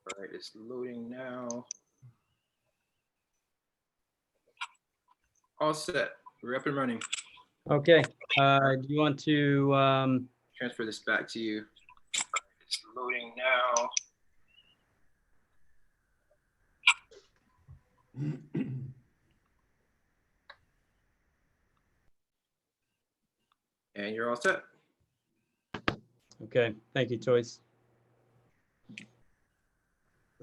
All right, it's loading now. All set. We're up and running. Okay. Do you want to Transfer this back to you. It's loading now. And you're all set. okay, thank you, Joyce.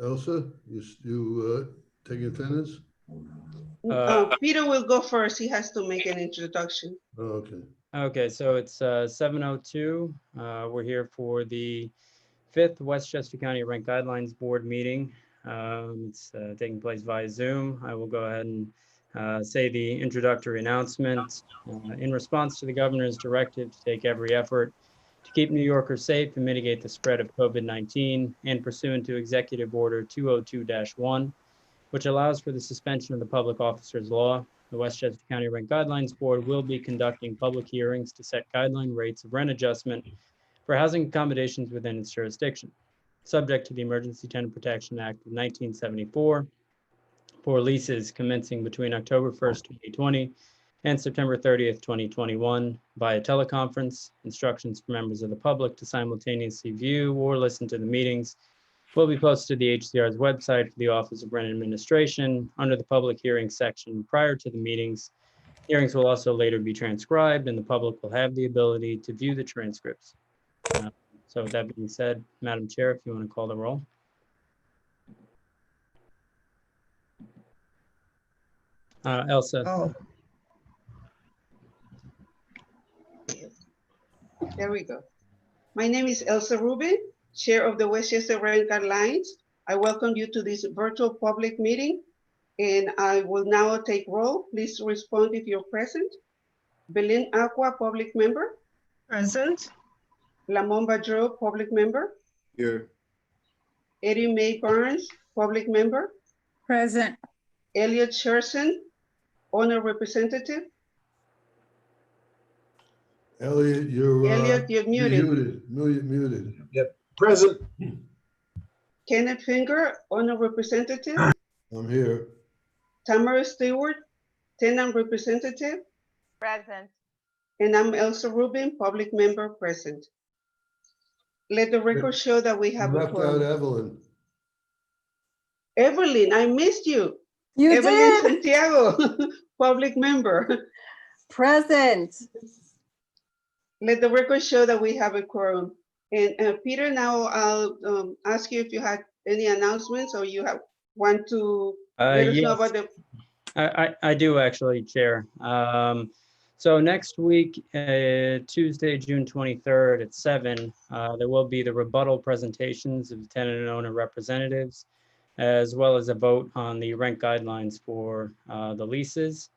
Elsa, you taking attendance? Peter will go first. He has to make an introduction. Oh, okay. Okay, so it's 7:02. We're here for the 5th Westchester County Rent Guidelines Board meeting. It's taking place via Zoom. I will go ahead and say the introductory announcement. In response to the governor's directive to take every effort to keep New Yorkers safe and mitigate the spread of COVID-19, and pursuant to Executive Order 202-1, which allows for the suspension of the public officers law, the Westchester County Rent Guidelines Board will be conducting public hearings to set guideline rates of rent adjustment for housing accommodations within its jurisdiction, subject to the Emergency Tenant Protection Act of 1974 for leases commencing between October 1st, 2020 and September 30th, 2021 via teleconference. Instructions for members of the public to simultaneously view or listen to the meetings will be posted to the HCR's website for the Office of Rent Administration under the public hearing section prior to the meetings. Hearings will also later be transcribed, and the public will have the ability to view the transcripts. So with that being said, Madam Chair, if you want to call the roll. Elsa. Oh. There we go. My name is Elsa Rubin, Chair of the Westchester Rent Guidelines. I welcome you to this virtual public meeting, and I will now take roll. Please respond if you're present. Belén Aqua, public member. Present. Lamont Badreau, public member. Here. Eddie Mae Barnes, public member. Present. Elliot Sherson, owner representative. Elliot, you're Elliot, you're muted. Muted. Yep, present. Kenneth Finger, owner representative. I'm here. Tamara Stewart, tenant representative. Present. And I'm Elsa Rubin, public member present. Let the record show that we You have a left out quorum. Evelyn. Evelyn, I missed you. You Evelyn did. Santiago, public member. Present. Let the record show that we have a quorum. And Peter, now I'll ask you if you had any announcements or you want to let us know Yes, about the. I do actually, Chair. So next week, Tuesday, June 23rd at 7, there will be the rebuttal presentations of tenant and owner representatives, as well as a vote on the rent guidelines for the leases.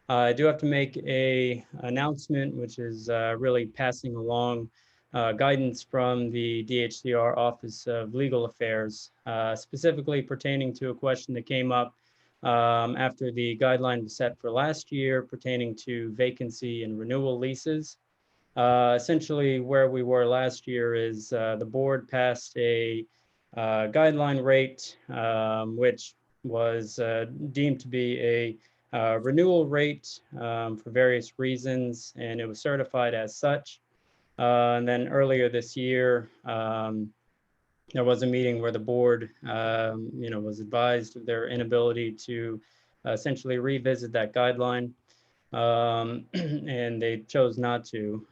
I do have to make a announcement, which is really passing along guidance from the DHCR Office of Legal Affairs, specifically pertaining to a question that came up after the guideline was set for last year pertaining to vacancy and renewal leases. Essentially, where we were last year is the board passed a guideline rate, which was deemed to be a renewal rate for various reasons, and it was certified as such. And then earlier this year, there was a meeting where the board, was advised of their inability to essentially revisit that guideline, and they chose not to.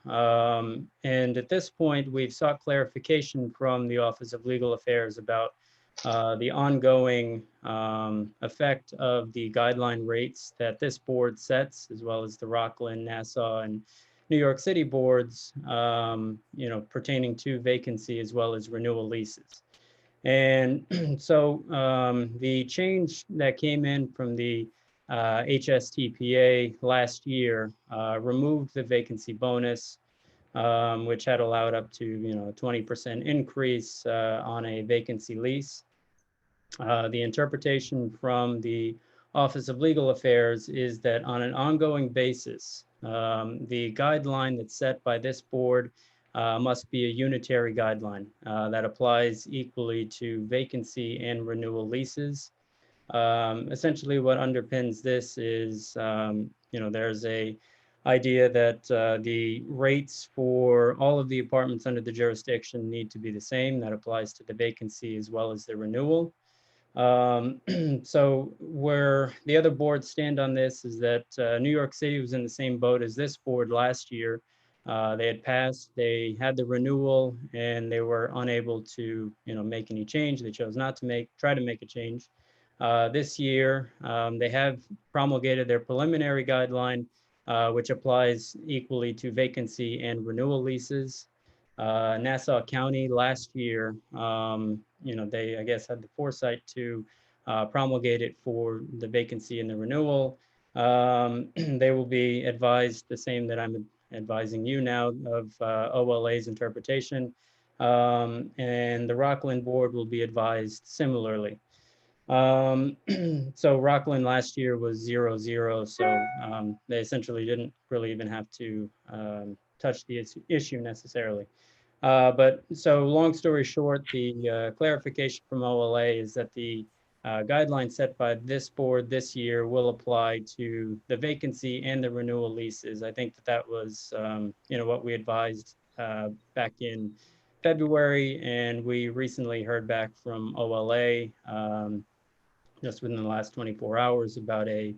And at this point, we've sought clarification from the Office of Legal Affairs about the ongoing effect of the guideline rates that this board sets, as well as the Rockland, Nassau, and New York City boards, pertaining to vacancy as well as renewal leases. And so the change that came in from the HSTPA last year removed the vacancy bonus, which had allowed up to a 20% increase on a vacancy lease. The interpretation from the Office of Legal Affairs is that on an ongoing basis, the guideline that's set by this board must be a unitary guideline that applies equally to vacancy and renewal leases. Essentially, what underpins this is, there's a idea that the rates for all of the apartments under the jurisdiction need to be the same. That applies to the vacancy as well as the renewal. So where the other boards stand on this is that New York City was in the same boat as this board last year. They had passed, they had the renewal, and they were unable to, make any change. They chose not to try to make a change. This year, they have promulgated their preliminary guideline, which applies equally to vacancy and renewal leases. Nassau County last year, they, I guess, had the foresight to promulgate it for the vacancy and the renewal. They will be advised the same that I'm advising you now of OLA's interpretation, and the Rockland board will be advised similarly. So Rockland last year was 0-0, so they essentially didn't really even have to touch the issue necessarily. But so long story short, the clarification from OLA is that the guidelines set by this board this year will apply to the vacancy and the renewal leases. I think that was, what we advised back in February, and we recently heard back from OLA just within the last 24 hours about a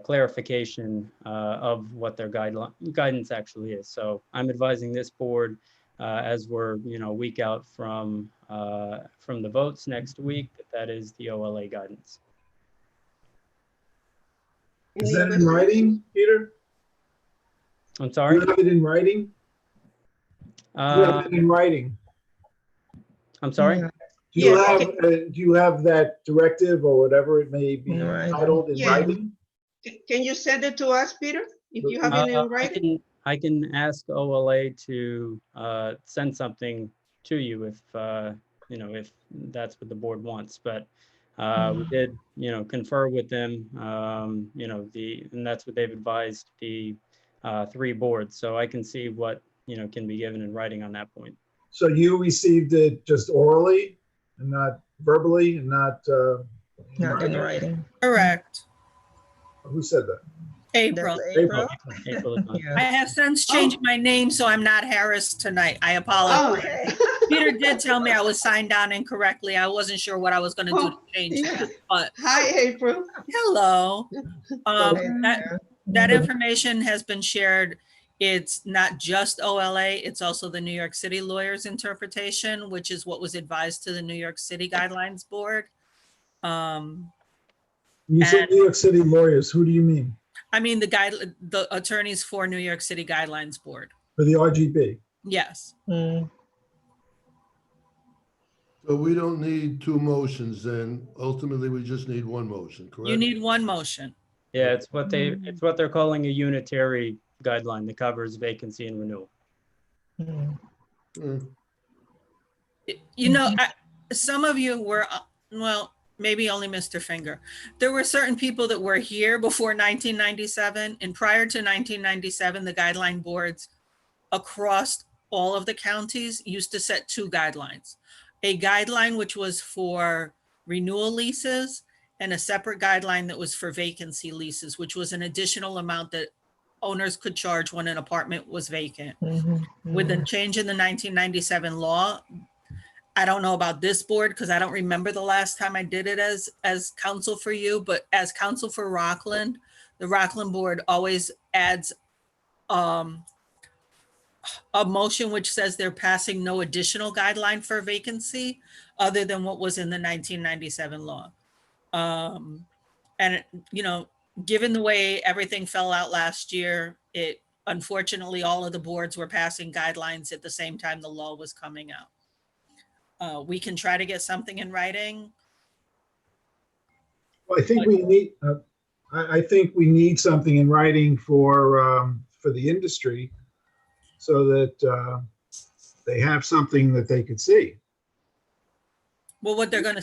clarification of what their guidance actually is. So I'm advising this board as we're a week out from the votes next week, that is the OLA guidance. Is that in writing, Peter? I'm sorry? You have it in writing? You have it in writing. I'm sorry? Do you have that directive or whatever it may be titled in writing? Can you send it to us, Peter? If you have it in writing? I can ask OLA to send something to you if if that's what the board wants. But we did confer with them, and that's what they've advised the 3 boards. So I can see what can be given in writing on that point. So you received it just orally and not verbally and not in writing. Correct. Who said that? April. April. April is fine. I have since changed my name, so I'm not Harris tonight. I apologize. Peter did tell me I was signed down incorrectly. I wasn't sure what I was going to do to change that. But Hi, April. hello. That information has been shared. It's not just OLA, it's also the New York City lawyers' interpretation, which is what was advised to the New York City Guidelines Board. You said New York City lawyers. Who do you mean? I mean, the attorneys for New York City Guidelines Board. For the RGB? Yes. So we don't need 2 motions then. Ultimately, we just need 1 motion, correct? You need 1 motion. Yeah, it's what they're calling a unitary guideline that covers vacancy and renewal. Some of you were, well, maybe only Mr. Finger. There were certain people that were here before 1997, and prior to 1997, the guideline boards across all of the counties used to set 2 guidelines. A guideline which was for renewal leases, and a separate guideline that was for vacancy leases, which was an additional amount that owners could charge when an apartment was vacant. With the change in the 1997 law, I don't know about this board because I don't remember the last time I did it as counsel for you, but as counsel for Rockland, the Rockland board always adds a motion which says they're passing no additional guideline for vacancy other than what was in the 1997 law. And given the way everything fell out last year, unfortunately, all of the boards were passing guidelines at the same time the law was coming out. We can try to get something in writing. Well, I think we need. I think we need something in writing for the industry, so that they have something that they could see. Well, what they're going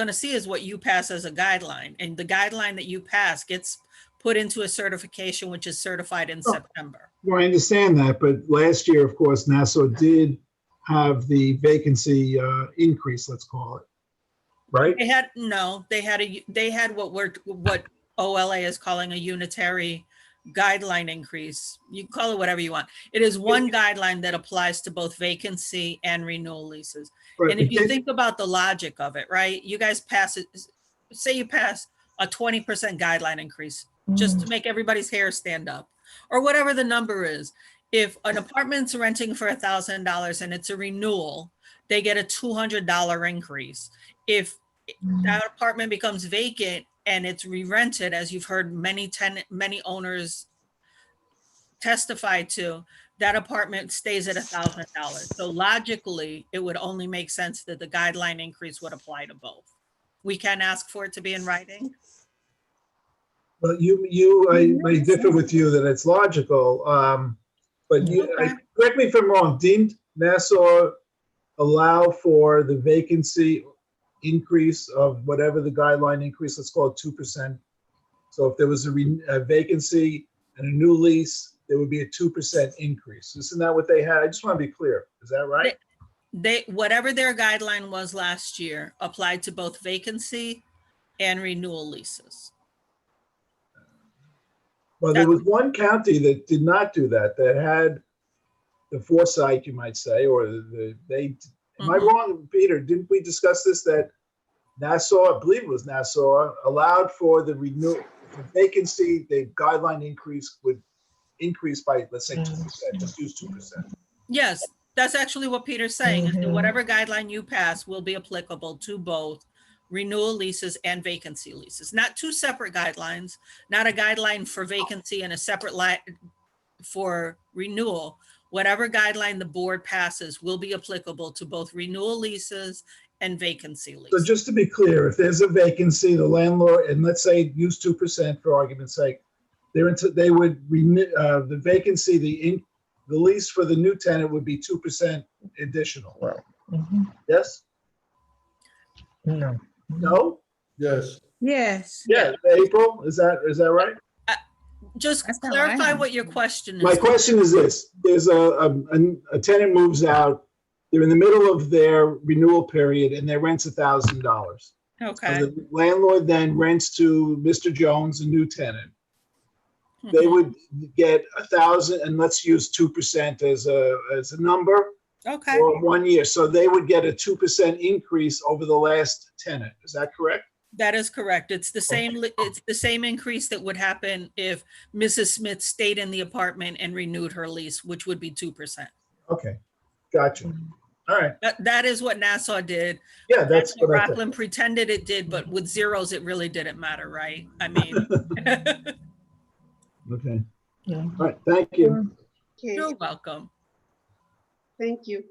to see is what you pass as a guideline, and the guideline that you pass gets put into a certification, which is certified in Oh. September. Well, I understand that, but last year, of course, Nassau did have the vacancy increase, let's call it, right? They had what OLA is calling a unitary guideline increase. You can call it whatever you want. It is one guideline that applies to both vacancy and renewal leases. Right, And if but you then- think about the logic of it, right? You guys pass it, say you pass a 20% guideline increase, just to make everybody's hair stand up, or whatever the number is. If an apartment's renting for $1,000 and it's a renewal, they get a $200 increase. If that apartment becomes vacant and it's re-rented, as you've heard many owners testify to, that apartment stays at $1,000. So logically, it would only make sense that the guideline increase would apply to both. We can ask for it to be in writing. Well, I differ with you that it's logical, but Okay. correct me if I'm wrong, didn't Nassau allow for the vacancy increase of whatever the guideline increase, let's call it 2%? So if there was a vacancy and a new lease, there would be a 2% increase. Isn't that what they had? I just want to be clear. Is that right? Whatever their guideline was last year applied to both vacancy and renewal leases. Well, there was one county that did not do that, that had the foresight, you might say, or am I wrong, Peter? Didn't we discuss this, that Nassau, I believe it was Nassau, allowed for the vacancy, the guideline increase would increase by, let's say, 2%, just use 2%. Yes, that's actually what Peter's saying, is that whatever guideline you pass will be applicable to both renewal leases and vacancy leases. Not two separate guidelines, not a guideline for vacancy and a separate line for renewal. Whatever guideline the board passes will be applicable to both renewal leases and vacancy leases. So just to be clear, if there's a vacancy, the landlord, and let's say use 2% for argument's sake, they would renew the vacancy, the lease for the new tenant would be 2% additional. Yes? No. No? Yes. Yes. Yeah, April, is that right? Just That's not what I clarify what your understood. question is. My question is this: there's a tenant moves out. They're in the middle of their renewal period, and their rent's $1,000. Okay. The landlord then rents to Mr. Jones, a new tenant. They would get $1,000, and let's use 2% as a number Okay. for 1 year. So they would get a 2% increase over the last tenant. Is that correct? That is correct. It's the same. It's the same increase that would happen if Mrs. Smith stayed in the apartment and renewed her lease, which would be 2%. Okay, gotcha. All right. That is what Nassau did. Yeah, that's what what I thought. Rockland pretended it did, but with zeros, it really didn't matter, right? I mean, Okay. Yeah. All right. Thank you. Okay, you're welcome. thank you.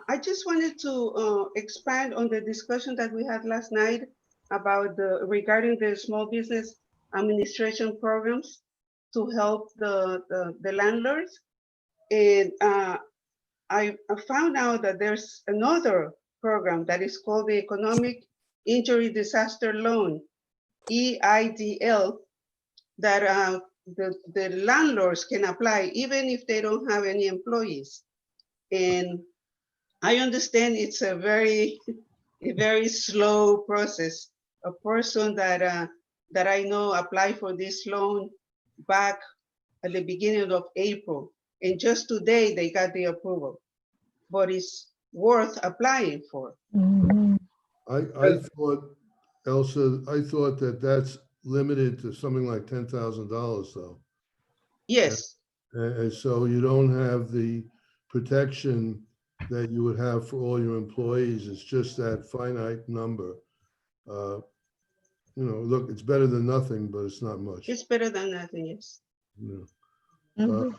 I just wanted to expand on the discussion that we had last night about regarding the small business administration programs to help the landlords. And I found out that there's another program that is called the Economic Injury Disaster Loan, EIDL, that the landlords can apply even if they don't have any employees. And I understand it's a very slow process. A person that I know applied for this loan back at the beginning of April, and just today they got the approval. But it's worth applying for. I thought, Elsa, I thought that that's limited to something like $10,000 though. Yes, And so you don't have the protection that you would have for all your employees. It's just that finite number. You know, look, it's better than nothing, but it's not much. it's better than nothing, yes. Yeah. All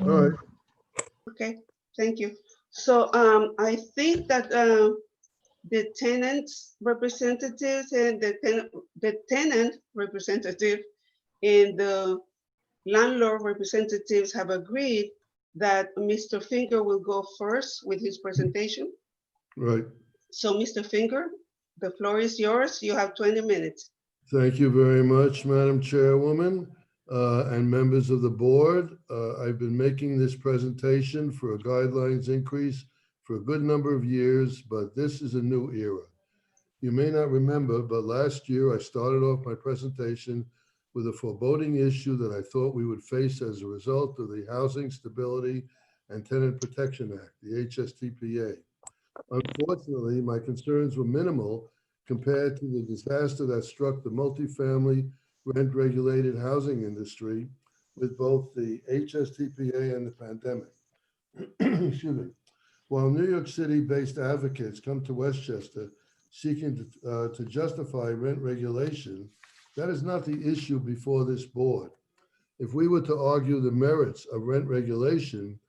right. Okay, thank you. So I think that the tenants representatives and the tenant representative and the landlord representatives have agreed that Mr. Finger will go first with his presentation. Right. So Mr. Finger, the floor is yours. You have 20 minutes. Thank you very much, Madam Chairwoman. and members of the board. I've been making this presentation for a guidelines increase for a good number of years, but this is a new era. You may not remember, but last year I started off my presentation with a foreboding issue that I thought we would face as a result of the Housing Stability and Tenant Protection Act, the HSTPA. Unfortunately, my concerns were minimal compared to the disaster that struck the multifamily rent-regulated housing industry with both the HSTPA and the pandemic. Excuse me. While New York City-based advocates come to Westchester seeking to justify rent regulation, that is not the issue before this board. If we were to argue the merits of rent regulation,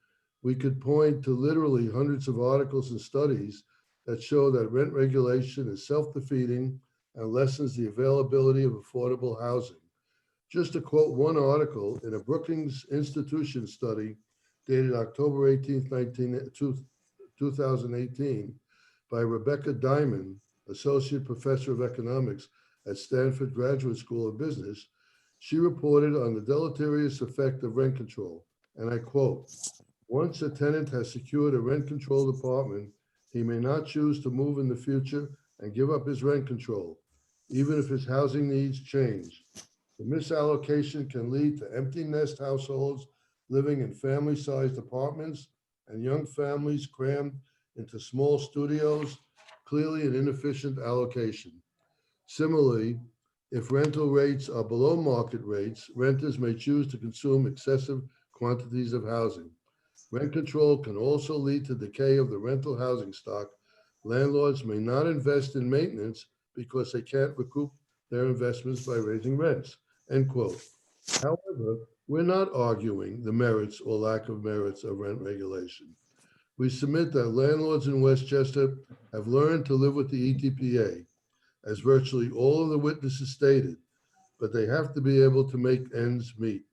we could point to literally hundreds of articles and studies that show that rent regulation is self-defeating and lessens the availability of affordable housing. Just to quote one article in a Brookings Institution study dated October 18, 2018 by Rebecca Diamond, Associate Professor of Economics at Stanford Graduate School of Business, she reported on the deleterious effect of rent control, and I quote, "Once a tenant has secured a rent-controlled apartment, he may not choose to move in the future and give up his rent control, even if his housing needs change. The misallocation can lead to empty nest households living in family-sized apartments and young families crammed into small studios, clearly an inefficient allocation. Similarly, if rental rates are below market rates, renters may choose to consume excessive quantities of housing. Rent control can also lead to decay of the rental housing stock. Landlords may not invest in maintenance because they can't recoup their investments by raising rents," end quote. However, we're not arguing the merits or lack of merits of rent regulation. We submit that landlords in Westchester have learned to live with the ETPA, as virtually all of the witnesses stated, but they have to be able to make ends meet.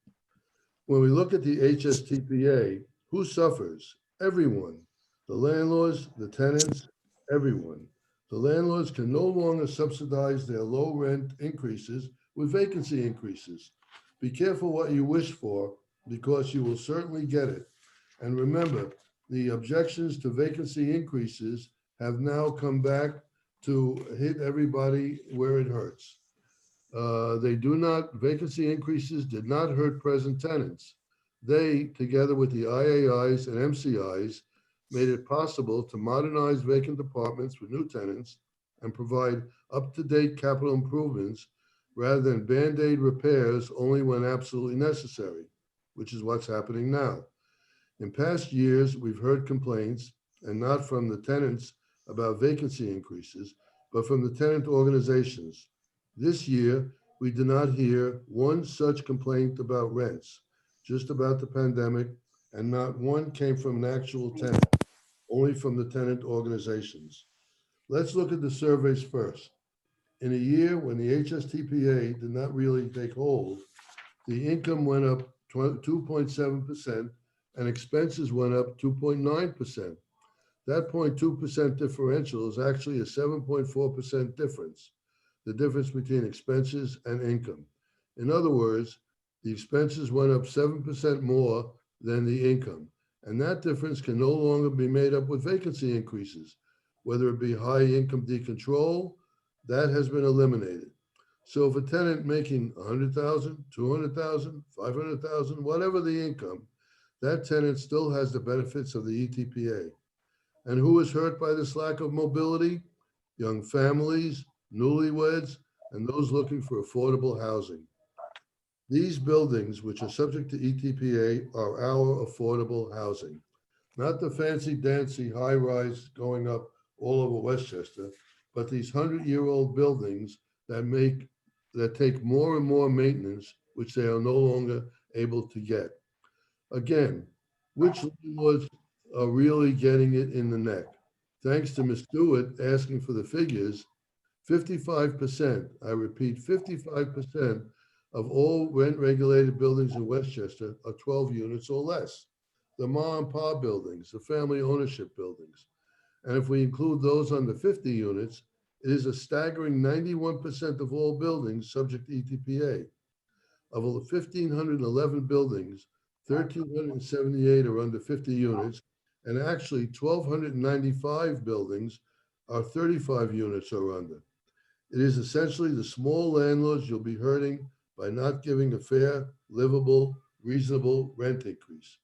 When we look at the HSTPA, who suffers? Everyone. The landlords, the tenants, everyone. The landlords can no longer subsidize their low rent increases with vacancy increases. Be careful what you wish for, because you will certainly get it. And remember, the objections to vacancy increases have now come back to hit everybody where it hurts. Vacancy increases did not hurt present tenants. They, together with the IAIs and MCIs, made it possible to modernize vacant apartments with new tenants and provide up-to-date capital improvements rather than Band-Aid repairs only when absolutely necessary, which is what's happening now. In past years, we've heard complaints, and not from the tenants about vacancy increases, but from the tenant organizations. This year, we did not hear one such complaint about rents, just about the pandemic, and not one came from an actual tenant, only from the tenant organizations. Let's look at the surveys first. In a year when the HSTPA did not really take hold, the income went up 2.7% and expenses went up 2.9%. That 0.2% differential is actually a 7.4% difference, the difference between expenses and income. In other words, the expenses went up 7% more than the income, and that difference can no longer be made up with vacancy increases, whether it be high income decontrol, that has been eliminated. So if a tenant making 100,000, 200,000, 500,000, whatever the income, that tenant still has the benefits of the ETPA. And who is hurt by this lack of mobility? Young families, newlyweds, and those looking for affordable housing. These buildings, which are subject to ETPA, are our affordable housing, not the fancy dancy high rise going up all over Westchester, but these 100-year-old buildings that take more and more maintenance, which they are no longer able to get. Again, which landlords are really getting it in the neck? Thanks to Ms. Stewart asking for the figures, 55%, I repeat, 55% of all rent-regulated buildings in Westchester are 12 units or less. The mom and pop buildings, the family ownership buildings. And if we include those under 50 units, it is a staggering 91% of all buildings subject to ETPA. Of the 1,511 buildings, 1,378 are under 50 units, and actually 1,295 buildings are 35 units or under. It is essentially the small landlords you'll be hurting by not giving a fair, livable, reasonable rent increase.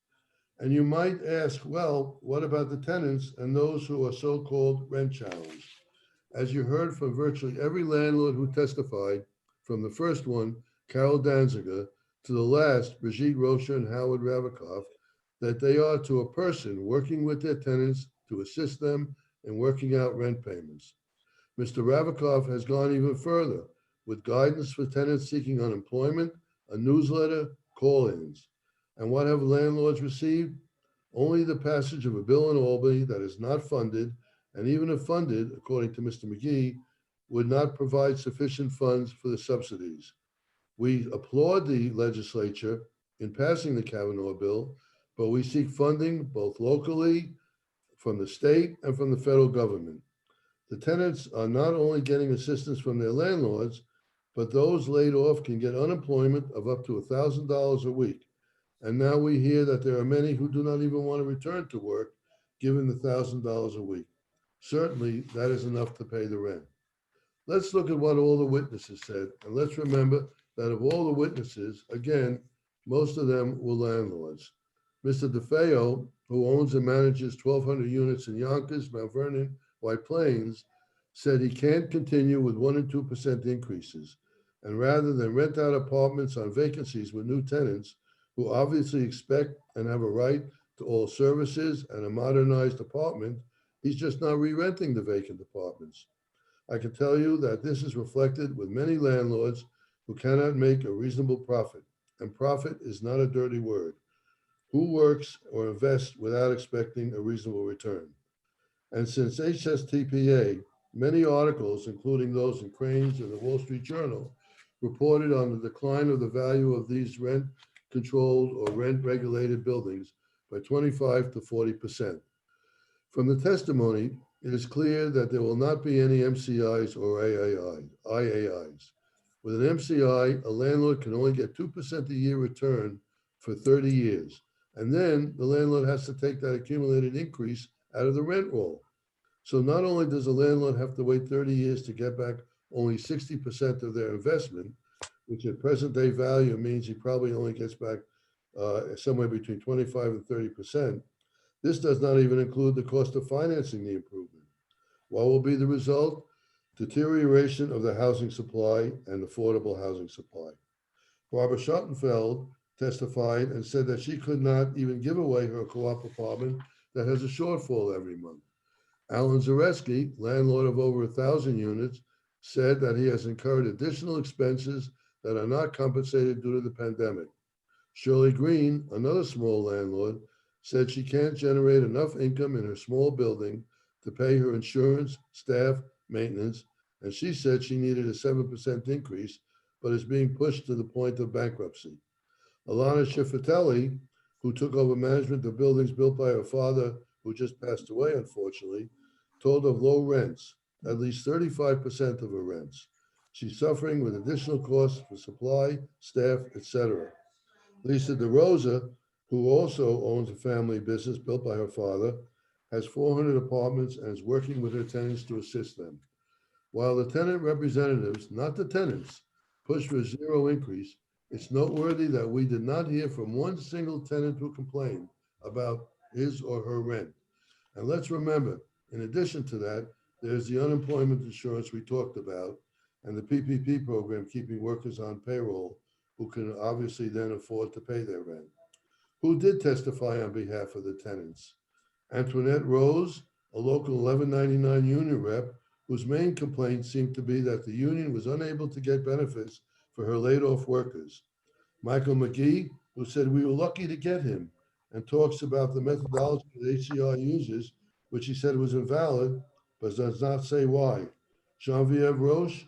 And you might ask, well, what about the tenants and those who are so-called rent challenged? As you heard from virtually every landlord who testified, from the first one, Carol Danziger, to the last, Brigitte Rocher and Howard Ravikoff, that they are to a person working with their tenants to assist them in working out rent payments. Mr. Ravikoff has gone even further with guidance for tenants seeking unemployment, a newsletter, call-ins. And what have landlords received? Only the passage of a bill in Albany that is not funded, and even if funded, according to Mr. McGee, would not provide sufficient funds for the subsidies. We applaud the legislature in passing the Kavanaugh bill, but we seek funding both locally, from the state, and from the federal government. The tenants are not only getting assistance from their landlords, but those laid off can get unemployment of up to $1,000 a week. And now we hear that there are many who do not even want to return to work, given the $1,000 a week. Certainly, that is enough to pay the rent. Let's look at what all the witnesses said, and let's remember that of all the witnesses, again, most of them were landlords. Mr. DeFeo, who owns and manages 1,200 units in Yonkers, Mount Vernon, White Plains, said he can't continue with 1% and 2% increases. And rather than rent out apartments on vacancies with new tenants, who obviously expect and have a right to all services and a modernized apartment, he's just not re-renting the vacant apartments. I can tell you that this is reflected with many landlords who cannot make a reasonable profit, and profit is not a dirty word. Who works or invests without expecting a reasonable return? And since HSTPA, many articles, including those in Crane's and the Wall Street Journal, reported on the decline of the value of these rent-controlled or rent-regulated buildings by 25 to 40%. From the testimony, it is clear that there will not be any MCIs or IAIs. With an MCI, a landlord can only get 2% a year return for 30 years. And then the landlord has to take that accumulated increase out of the rent roll. So not only does the landlord have to wait 30 years to get back only 60% of their investment, which at present day value means he probably only gets back somewhere between 25 and 30%. This does not even include the cost of financing the improvement. What will be the result? Deterioration of the housing supply and affordable housing supply. Barbara Schottenfeld testified and said that she could not even give away her co-op apartment that has a shortfall every month. Alan Zareski, landlord of over 1,000 units, said that he has incurred additional expenses that are not compensated due to the pandemic. Shirley Green, another small landlord, said she can't generate enough income in her small building to pay her insurance, staff, maintenance, and she said she needed a 7% increase, but is being pushed to the point of bankruptcy. Alana Schifatelli, who took over management of buildings built by her father, who just passed away, unfortunately, told of low rents, at least 35% of her rents. She's suffering with additional costs for supply, staff, etc. Lisa DeRosa, who also owns a family business built by her father, has 400 apartments and is working with her tenants to assist them. While the tenant representatives, not the tenants, pushed for a zero increase, it's noteworthy that we did not hear from one single tenant who complained about his or her rent. And let's remember, in addition to that, there's the unemployment insurance we talked about and the PPP program keeping workers on payroll who can obviously then afford to pay their rent. Who did testify on behalf of the tenants? Antoinette Rose, a local 1199 union rep, whose main complaint seemed to be that the union was unable to get benefits for her laid off workers. Michael McGee, who said we were lucky to get him, and talks about the methodology that HCR uses, which he said was invalid, but does not say why. Genevieve Roche,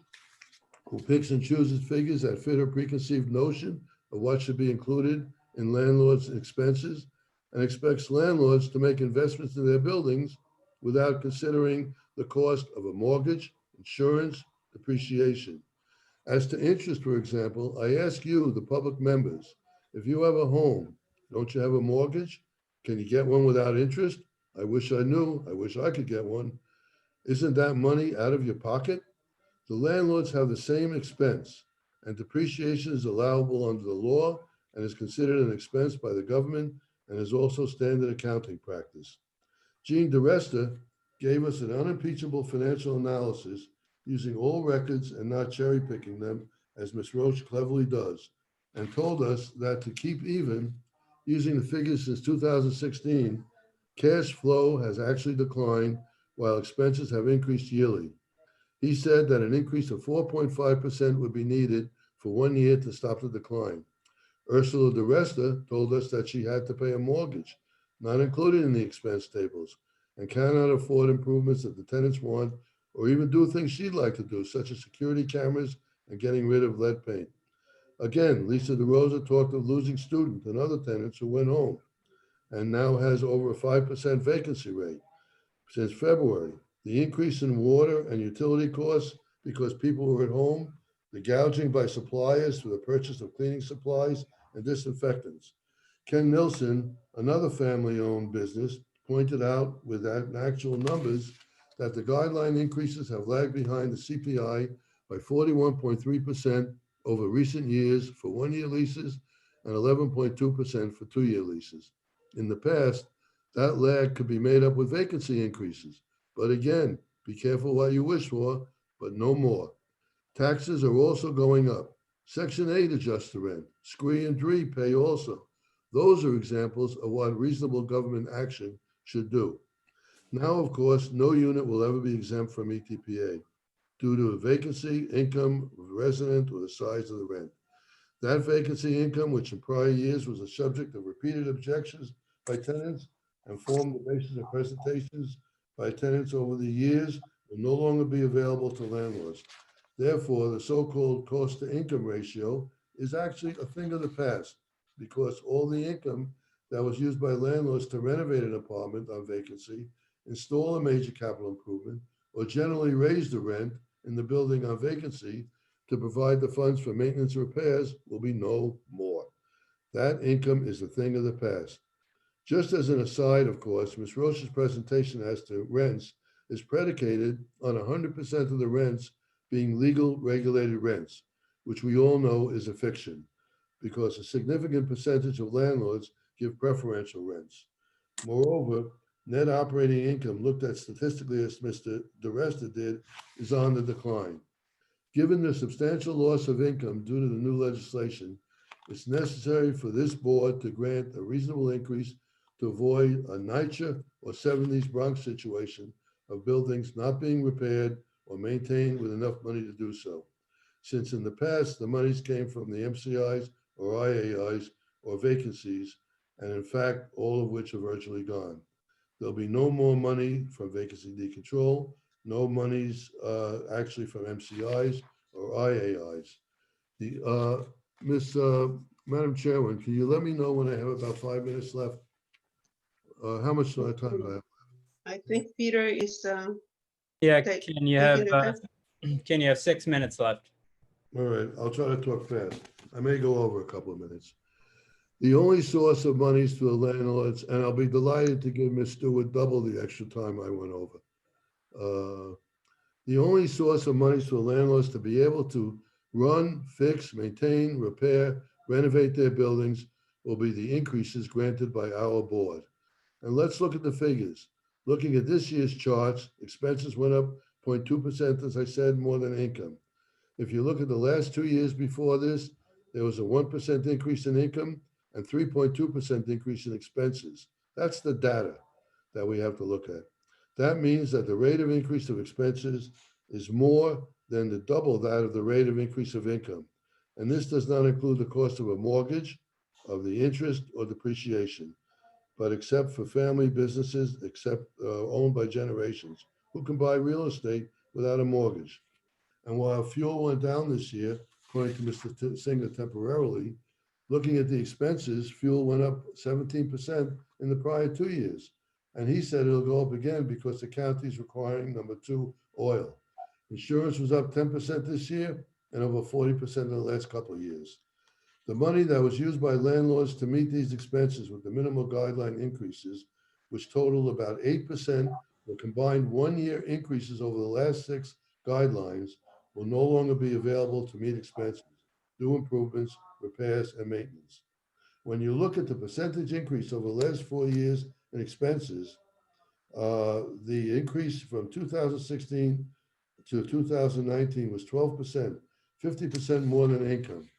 who picks and chooses figures that fit her preconceived notion of what should be included in landlords' expenses, and expects landlords to make investments in their buildings without considering the cost of a mortgage, insurance, depreciation. As to interest, for example, I ask you, the public members, if you have a home, don't you have a mortgage? Can you get one without interest? I wish I knew. I wish I could get one. Isn't that money out of your pocket? The landlords have the same expense, and depreciation is allowable under the law and is considered an expense by the government and is also standard accounting practice. Jean DeResta gave us an unimpeachable financial analysis using all records and not cherry picking them, as Ms. Roach cleverly does, and told us that to keep even, using the figures since 2016, cash flow has actually declined while expenses have increased yearly. He said that an increase of 4.5% would be needed for 1 year to stop the decline. Ursula DeResta told us that she had to pay a mortgage, not included in the expense tables, and cannot afford improvements that the tenants want or even do things she'd like to do, such as security cameras and getting rid of lead paint. Again, Lisa DeRosa talked of losing students and other tenants who went home and now has over a 5% vacancy rate since February. The increase in water and utility costs because people were at home, the gouging by suppliers for the purchase of cleaning supplies and disinfectants. Ken Nilsson, another family-owned business, pointed out with actual numbers that the guideline increases have lagged behind the CPI by 41.3% over recent years for 1-year leases and 11.2% for 2-year leases. In the past, that lag could be made up with vacancy increases. But again, be careful what you wish for, but no more. Taxes are also going up. Section 8 adjusts the rent. SCREE and DREE pay also. Those are examples of what reasonable government action should do. Now, of course, no unit will ever be exempt from ETPA due to a vacancy, income of the resident, or the size of the rent. That vacancy income, which in prior years was a subject of repeated objections by tenants and formed the basis of presentations by tenants over the years, will no longer be available to landlords. Therefore, the so-called cost to income ratio is actually a thing of the past because all the income that was used by landlords to renovate an apartment on vacancy, install a major capital improvement, or generally raise the rent in the building on vacancy to provide the funds for maintenance and repairs will be no more. That income is a thing of the past. Just as an aside, of course, Ms. Roche's presentation as to rents is predicated on 100% of the rents being legal regulated rents, which we all know is a fiction because a significant percentage of landlords give preferential rents. Moreover, net operating income looked at statistically as Mr. DeResta did is on the decline. Given the substantial loss of income due to the new legislation, it's necessary for this board to grant a reasonable increase to avoid a NYCHA or 70s Bronx situation of buildings not being repaired or maintained with enough money to do so. Since in the past, the monies came from the MCIs or IAIs or vacancies, and in fact, all of which are virtually gone. There'll be no more money from vacancy decontrol, no monies actually from MCIs or IAIs. Madam Chairman, can you let me know when I have about 5 minutes left? How much time do I have? I think Peter is, Yeah, Take- can you have, taking over. can you have 6 minutes left? All right, I'll try to talk fast. I may go over a couple of minutes. The only source of monies to the landlords, and I'll be delighted to give Ms. Stewart double the extra time I went over. The only source of monies to the landlords to be able to run, fix, maintain, repair, renovate their buildings will be the increases granted by our board. And let's look at the figures. Looking at this year's charts, expenses went up 0.2%, as I said, more than income. If you look at the last 2 years before this, there was a 1% increase in income and 3.2% increase in expenses. That's the data that we have to look at. That means that the rate of increase of expenses is more than the double that of the rate of increase of income. And this does not include the cost of a mortgage, of the interest or depreciation, but except for family businesses, owned by generations, who can buy real estate without a mortgage. And while fuel went down this year, according to Mr. Singer temporarily, looking at the expenses, fuel went up 17% in the prior 2 years. And he said it'll go up again because the county's requiring number 2 oil. Insurance was up 10% this year. and over 40% in the last couple of years. The money that was used by landlords to meet these expenses with the minimal guideline increases, which totaled about 8%, the combined one-year increases over the last 6 guidelines, will no longer be available to meet expenses, do improvements, repairs, and maintenance. When you look at the percentage increase over the last 4 years in expenses, the increase from 2016 to 2019 was 12%, 50% more than income.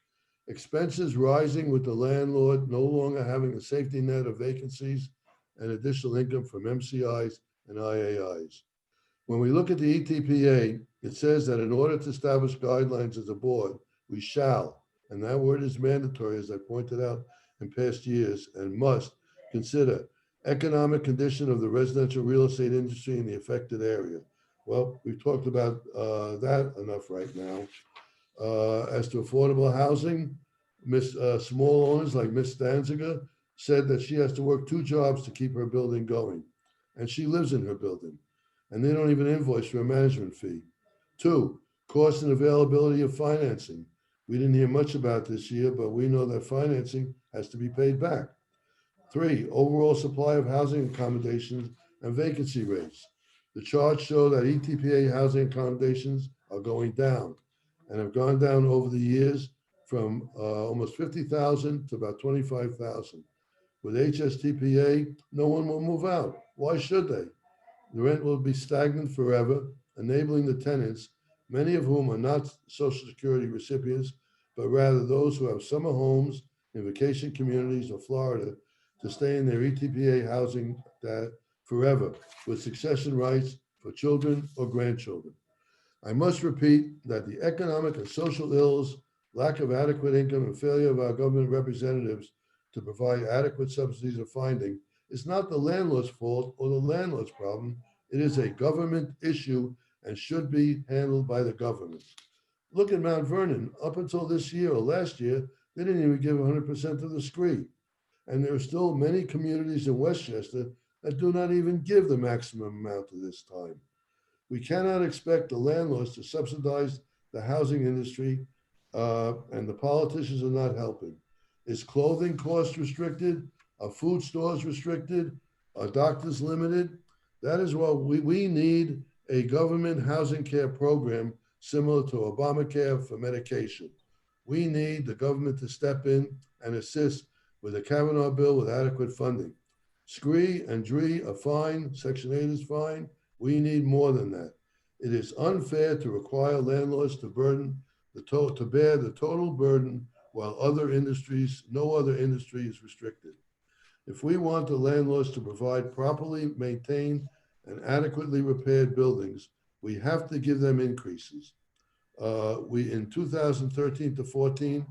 Expenses rising with the landlord no longer having a safety net of vacancies and additional income from MCIs and IAIs. When we look at the ETPA, it says that in order to establish guidelines as a board, we shall, and that word is mandatory, as I pointed out in past years, and must consider economic condition of the residential real estate industry in the affected area. Well, we've talked about that enough right now. As to affordable housing, small owners like Miss Danziger said that she has to work 2 jobs to keep her building going, and she lives in her building, and they don't even invoice for a management fee. 2, cost and availability of financing. We didn't hear much about this year, but we know that financing has to be paid back. 3, overall supply of housing accommodations and vacancy rates. The charts show that ETPA housing accommodations are going down and have gone down over the years from almost 50,000 to about 25,000. With HSTPA, no one will move out. Why should they? The rent will be stagnant forever, enabling the tenants, many of whom are not Social Security recipients, but rather those who have summer homes in vacation communities or Florida, to stay in their ETPA housing forever with succession rights for children or grandchildren. I must repeat that the economic and social ills, lack of adequate income, and failure of our government representatives to provide adequate subsidies or funding is not the landlord's fault or the landlord's problem. It is a government issue and should be handled by the government. Look at Mount Vernon. Up until this year or last year, they didn't even give 100% of the scree. And there are still many communities in Westchester that do not even give the maximum amount at this time. We cannot expect the landlords to subsidize the housing industry, and the politicians are not helping. Is clothing cost restricted? Are food stores restricted? Are doctors limited? That is what we need, a government housing care program similar to Obamacare for medication. We need the government to step in and assist with a Kavanaugh bill with adequate funding. SCREE and DREE are fine, Section 8 is fine. We need more than that. It is unfair to require landlords to bear the total burden while no other industry is restricted. If we want the landlords to provide properly maintained and adequately repaired buildings, we have to give them increases. In 2013 to 14,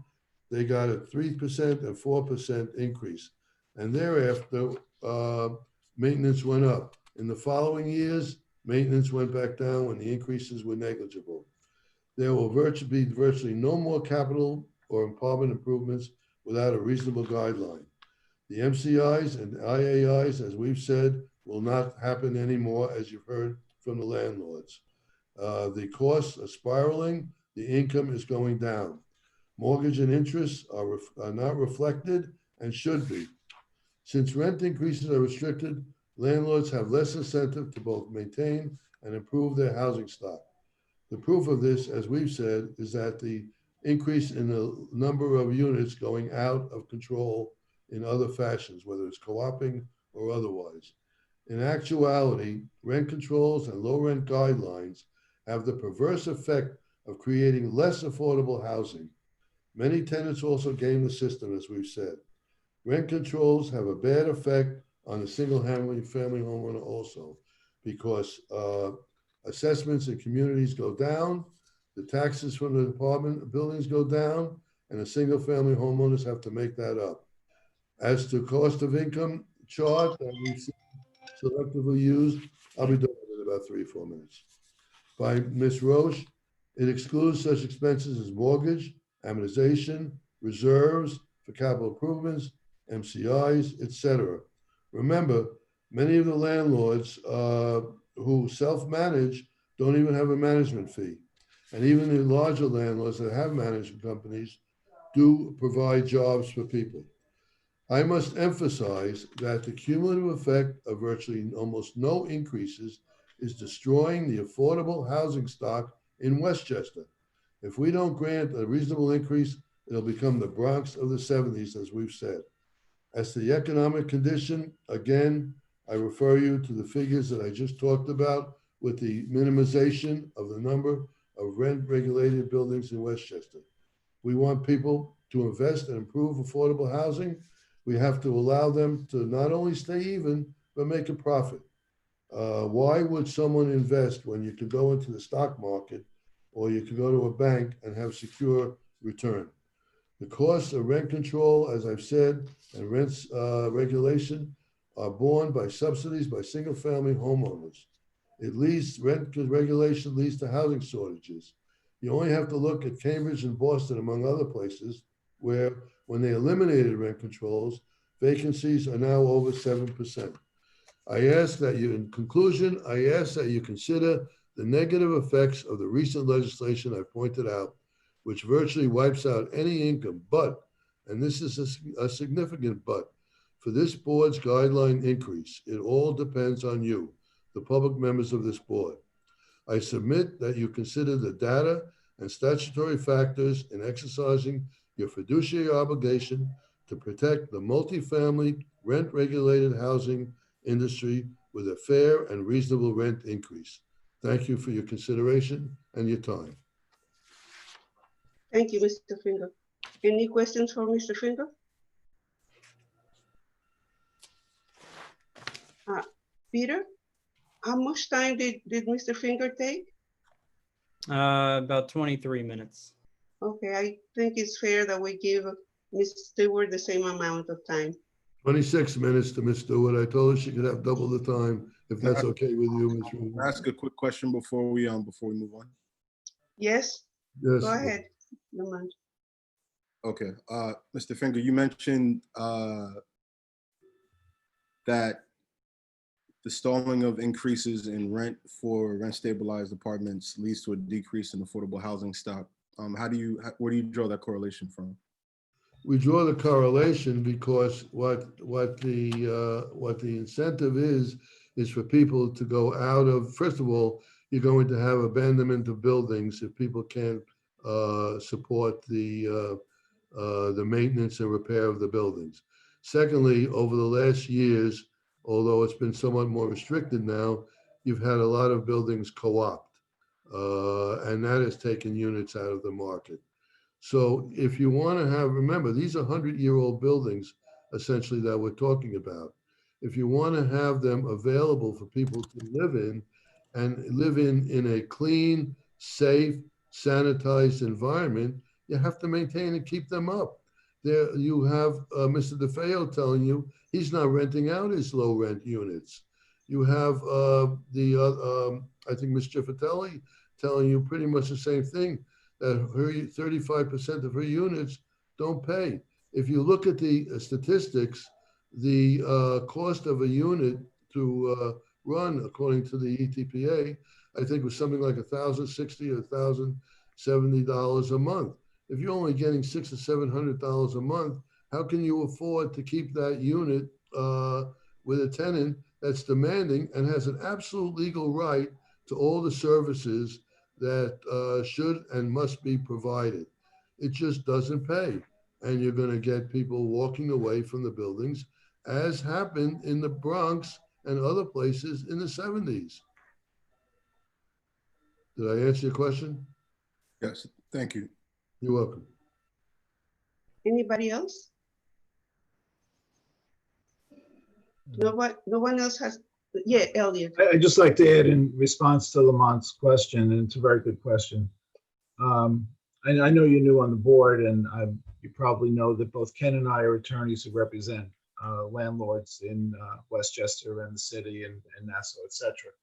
they got a 3% and 4% increase. And thereafter, maintenance went up. In the following years, maintenance went back down when the increases were negligible. There will be virtually no more capital or apartment improvements without a reasonable guideline. The MCIs and IAIs, as we've said, will not happen anymore, as you've heard from the landlords. The costs are spiraling, the income is going down. Mortgage and interest are not reflected and should be. Since rent increases are restricted, landlords have less incentive to both maintain and improve their housing stock. The proof of this, as we've said, is that the increase in the number of units going out of control in other fashions, whether it's co-oping or otherwise. In actuality, rent controls and low rent guidelines have the perverse effect of creating less affordable housing. Many tenants also game the system, as we've said. Rent controls have a bad effect on the single-family homeowner also, because assessments in communities go down, the taxes from the apartment buildings go down, and the single-family homeowners have to make that up. As to cost of income chart that we've seen selectively used, I'll be done in about 3 or 4 minutes. By Ms. Roche, it excludes such expenses as mortgage, amortization, reserves for capital improvements, MCIs, etc. Remember, many of the landlords who self-manage don't even have a management fee. And even the larger landlords that have management companies do provide jobs for people. I must emphasize that the cumulative effect of virtually almost no increases is destroying the affordable housing stock in Westchester. If we don't grant a reasonable increase, it'll become the Bronx of the 70s, as we've said. As to the economic condition, again, I refer you to the figures that I just talked about with the minimization of the number of rent-regulated buildings in Westchester. We want people to invest and improve affordable housing. We have to allow them to not only stay even, but make a profit. Why would someone invest when you could go into the stock market or you could go to a bank and have secure return? The costs of rent control, as I've said, and rents regulation are borne by subsidies by single-family homeowners. Rent regulation leads to housing shortages. You only have to look at Cambridge and Boston, among other places, where when they eliminated rent controls, vacancies are now over 7%. I ask that you, in conclusion, I ask that you consider the negative effects of the recent legislation I pointed out, which virtually wipes out any income, but, and this is a significant but, for this board's guideline increase, it all depends on you, the public members of this board. I submit that you consider the data and statutory factors in exercising your fiduciary obligation to protect the multifamily rent-regulated housing industry with a fair and reasonable rent increase. Thank you for your consideration and your time. Thank you, Mr. Finger. Any questions for Mr. Finger? Peter, how much time did Mr. Finger take? About 23 minutes. Okay, I think it's fair that we give Ms. Stewart the same amount of time. 26 minutes to Ms. Stewart. I told her she could have double the time, if that's okay with you, Ms. Rubin. Can I ask a quick question before we move on? Yes, Yes. go ahead, Lamont. Okay, Mr. Finger, you mentioned that the stalling of increases in rent for rent stabilized apartments leads to a decrease in affordable housing stock. Where do you draw that correlation from? We draw the correlation because what the incentive is for people to go out of, first of all, you're going to have abandonment of buildings if people can't support the maintenance and repair of the buildings. Secondly, over the last years, although it's been somewhat more restricted now, you've had a lot of buildings co-opt, and that has taken units out of the market. So if you want to have, remember, these are 100-year-old buildings, essentially, that we're talking about. If you want to have them available for people to live in, and live in a clean, safe, sanitized environment, you have to maintain and keep them up. There you have Mr. DeFeo telling you he's not renting out his low rent units. You have I think Ms. Giffitelli telling you pretty much the same thing, that her 35% of her units don't pay. If you look at the statistics, the cost of a unit to run, according to the ETPA, I think was something like $1,060 or $1,070 a month. If you're only getting $600 or $700 a month, how can you afford to keep that unit with a tenant that's demanding and has an absolute legal right to all the services that should and must be provided? It just doesn't pay. And you're going to get people walking away from the buildings, as happened in the Bronx and other places in the 70s. Did I answer your question? Yes, thank you. You're welcome. Anybody else? No one else has, yeah, Elliot. I'd just like to add in response to Lamont's question, and it's a very good question. And I know you're new on the board, and you probably know that both Ken and I are attorneys who represent landlords in Westchester and the city and Nassau, et cetera.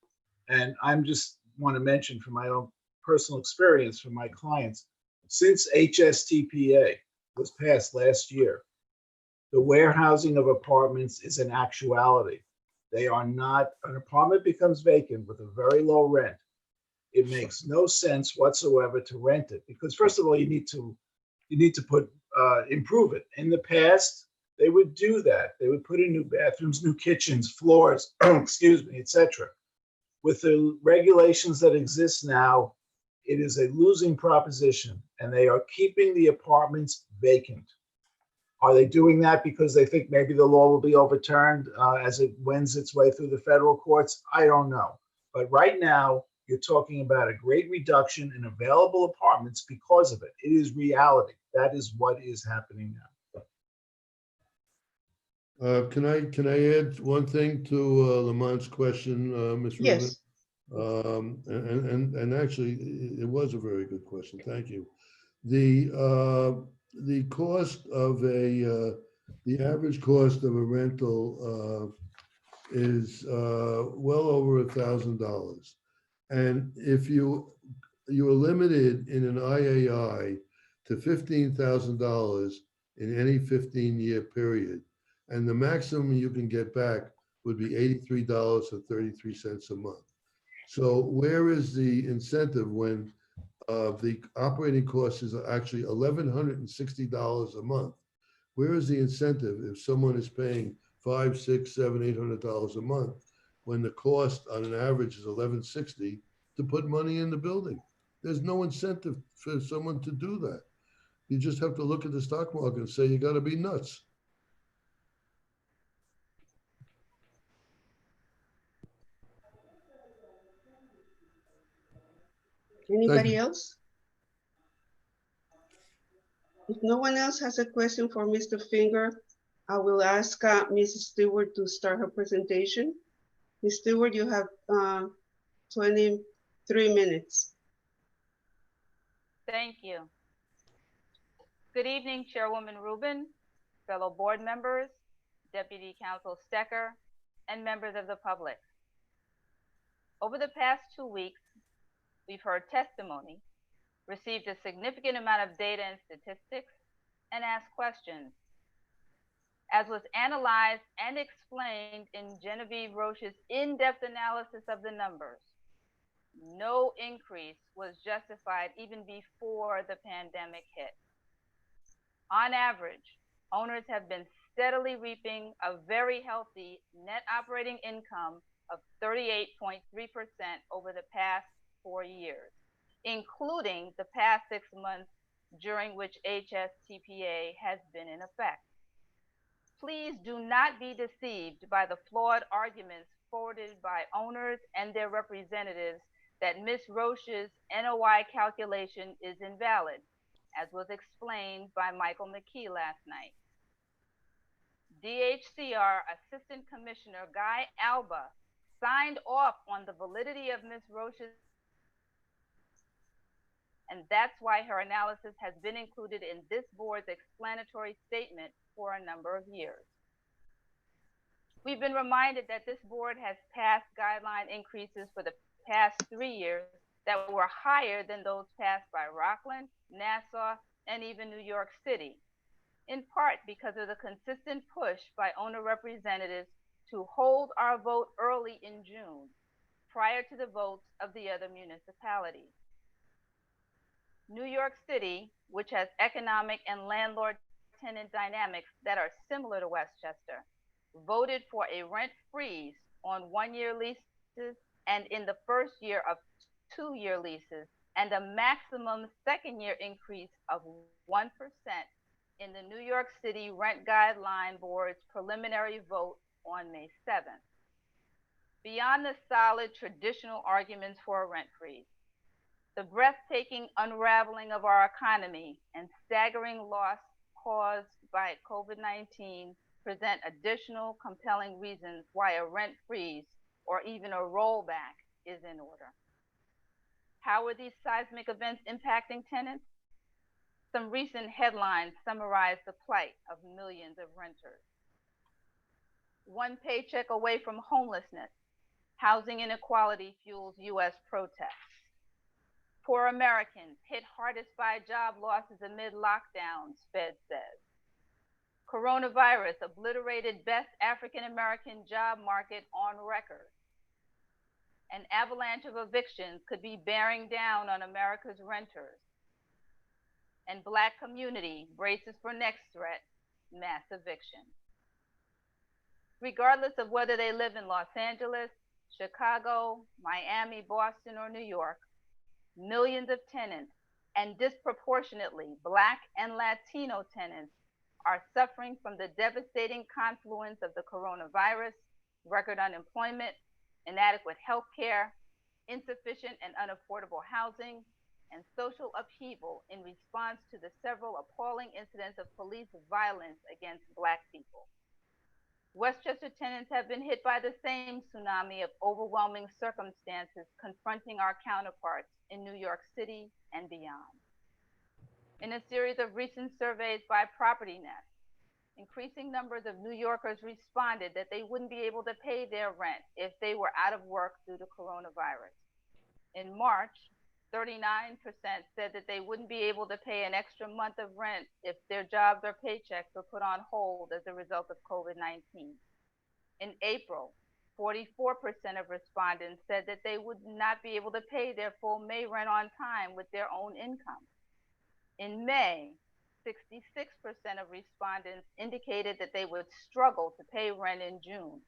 And I'm just want to mention from my own personal experience from my clients, since HSTPA was passed last year, the warehousing of apartments is an actuality. They are not, an apartment becomes vacant with a very low rent. it makes no sense whatsoever to rent it, because first of all, you need to put improve it. In the past, they would do that. They would put in new bathrooms, new kitchens, floors, excuse me, etc. With the regulations that exist now, it is a losing proposition, and they are keeping the apartments vacant. Are they doing that because they think maybe the law will be overturned as it wends its way through the federal courts? I don't know. But right now, you're talking about a great reduction in available apartments because of it. It is reality. That is what is happening now. Can I add one thing to Lamont's question, Ms. Rubin? Yes. And actually, it was a very good question. Thank you. The cost of the average cost of a rental is well over $1,000. And if you are limited in an IAI to $15,000 in any 15-year period, and the maximum you can get back would be $83.33 a month. So where is the incentive when the operating cost is actually $1,160 a month? Where is the incentive if someone is paying $500, $600, $700, $800 a month when the cost on an average is $1,160 to put money in the building? There's no incentive for someone to do that. You just have to look at the stock market and say, you got to be nuts. Anybody else? If no one else has a question for Mr. Finger, I will ask Mrs. Stewart to start her presentation. Ms. Stewart, you have 23 minutes. Thank you. Good evening, Chairwoman Rubin, fellow board members, Deputy Counsel Stecker, and members of the public. Over the past 2 weeks, we've heard testimony, received a significant amount of data and statistics, and asked questions. As was analyzed and explained in Genevieve Roche's in-depth analysis of the numbers, no increase was justified even before the pandemic hit. On average, owners have been steadily reaping a very healthy net operating income of 38.3% over the past 4 years, including the past 6 months during which HSTPA has been in effect. Please do not be deceived by the flawed arguments forwarded by owners and their representatives that Ms. Roche's NOI calculation is invalid, as was explained by Michael McKee last night. DHCR Assistant Commissioner Guy Alba signed off on the validity of Ms. Roche's, and that's why her analysis has been included in this board's explanatory statement for a number of years. We've been reminded that this board has passed guideline increases for the past 3 years that were higher than those passed by Rockland, Nassau, and even New York City, in part because of the consistent push by owner representatives to hold our vote early in June, prior to the votes of the other municipalities. New York City, which has economic and landlord-tenant dynamics that are similar to Westchester, voted for a rent freeze on 1-year leases and in the first year of 2-year leases, and a maximum second-year increase of 1% in the New York City Rent Guideline Board's preliminary vote on May 7th. Beyond the solid traditional arguments for a rent freeze, the breathtaking unraveling of our economy and staggering loss caused by COVID-19 present additional compelling reasons why a rent freeze or even a rollback is in order. How are these seismic events impacting tenants? Some recent headlines summarize the plight of millions of renters. One paycheck away from homelessness, housing inequality fuels U.S. protests. Poor Americans hit hardest by job losses amid lockdowns, Fed says. Coronavirus obliterated best African-American job market on record. An avalanche of evictions could be bearing down on America's renters. And Black community braces for next threat, mass eviction. Regardless of whether they live in Los Angeles, Chicago, Miami, Boston, or New York, millions of tenants, and disproportionately Black and Latino tenants, are suffering from the devastating confluence of the coronavirus, record unemployment, inadequate health care, insufficient and unaffordable housing, and social upheaval in response to the several appalling incidents of police violence against Black people. Westchester tenants have been hit by the same tsunami of overwhelming circumstances confronting our counterparts in New York City and beyond. In a series of recent surveys by PropertyNet, increasing numbers of New Yorkers responded that they wouldn't be able to pay their rent if they were out of work due to coronavirus. In March, 39% said that they wouldn't be able to pay an extra month of rent if their jobs or paychecks were put on hold as a result of COVID-19. In April, 44% of respondents said that they would not be able to pay their full May rent on time with their own income. In May, 66% of respondents indicated that they would struggle to pay rent in June.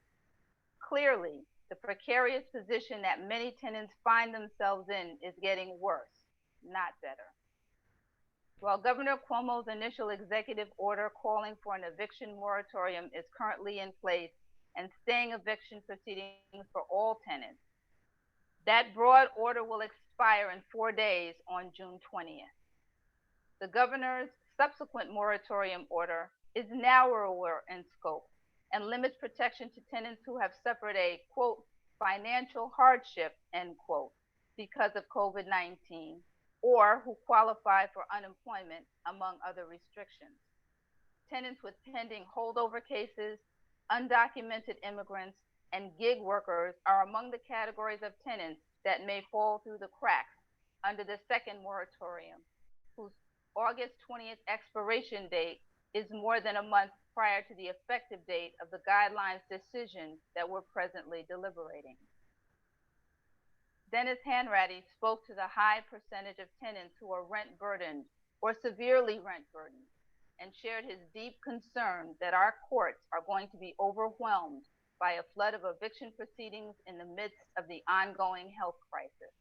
Clearly, the precarious position that many tenants find themselves in is getting worse, not better. While Governor Cuomo's initial executive order calling for an eviction moratorium is currently in place and staying eviction proceedings for all tenants, that broad order will expire in 4 days on June 20th. The governor's subsequent moratorium order is narrower in scope and limits protection to tenants who have suffered a, quote, financial hardship, end quote, because of COVID-19, or who qualify for unemployment, among other restrictions. Tenants with pending holdover cases, undocumented immigrants, and gig workers are among the categories of tenants that may fall through the cracks under the second moratorium, whose August 20th expiration date is more than a month prior to the effective date of the guidelines decision that we're presently deliberating. Dennis Hanratty spoke to the high percentage of tenants who are rent burdened or severely rent burdened and shared his deep concern that our courts are going to be overwhelmed by a flood of eviction proceedings in the midst of the ongoing health crisis.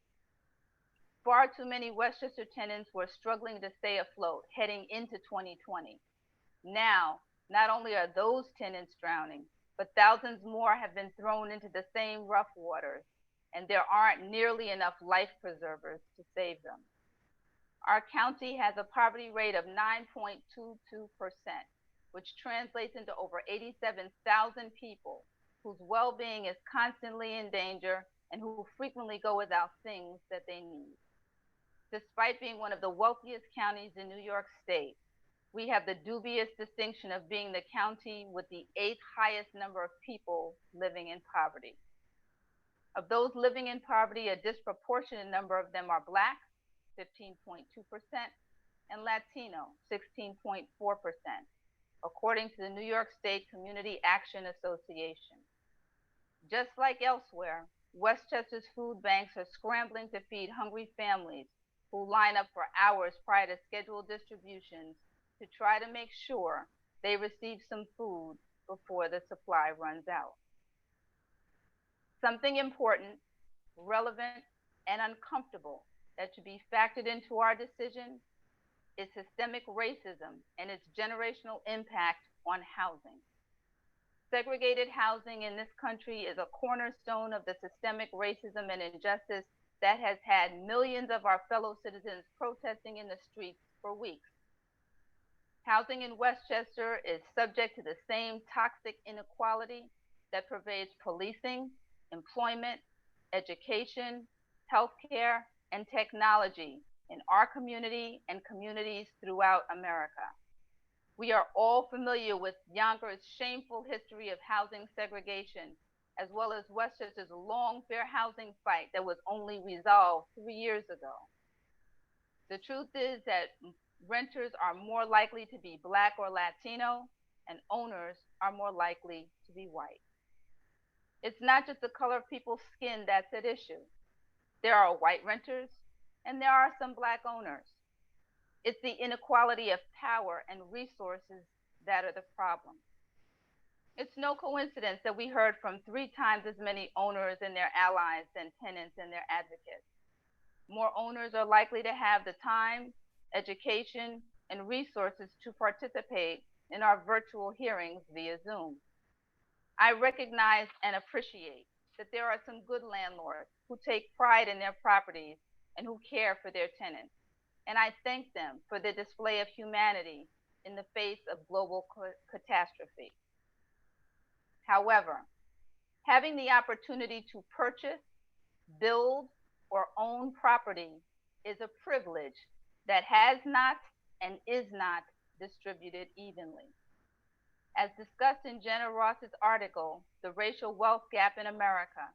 Far too many Westchester tenants were struggling to stay afloat heading into 2020. Now, not only are those tenants drowning, but thousands more have been thrown into the same rough waters, and there aren't nearly enough life preservers to save them. Our county has a poverty rate of 9.22%, which translates into over 87,000 people whose well-being is constantly in danger and who frequently go without things that they need. Despite being one of the wealthiest counties in New York State, we have the dubious distinction of being the county with the 8th highest number of people living in poverty. Of those living in poverty, a disproportionate number of them are Black, 15.2%, and Latino, 16.4%, according to the New York State Community Action Association. Just like elsewhere, Westchester's food banks are scrambling to feed hungry families who line up for hours prior to scheduled distributions to try to make sure they receive some food before the supply runs out. Something important, relevant, and uncomfortable that should be factored into our decision is systemic racism and its generational impact on housing. Segregated housing in this country is a cornerstone of the systemic racism and injustice that has had millions of our fellow citizens protesting in the streets for weeks. Housing in Westchester is subject to the same toxic inequality that pervades policing, employment, education, healthcare, and technology in our community and communities throughout America. We are all familiar with Yonkers' shameful history of housing segregation, as well as Westchester's long fair housing fight that was only resolved 3 years ago. The truth is that renters are more likely to be Black or Latino, and owners are more likely to be white. It's not just the color of people's skin that's at issue. There are white renters and there are some Black owners. It's the inequality of power and resources that are the problem. It's no coincidence that we heard from 3 times as many owners and their allies than tenants and their advocates. More owners are likely to have the time, education, and resources to participate in our virtual hearings via Zoom. I recognize and appreciate that there are some good landlords who take pride in their properties and who care for their tenants. And I thank them for the display of humanity in the face of global catastrophe. However, having the opportunity to purchase, build, or own property is a privilege that has not and is not distributed evenly. As discussed in Jenna Ross's article, The Racial Wealth Gap in America,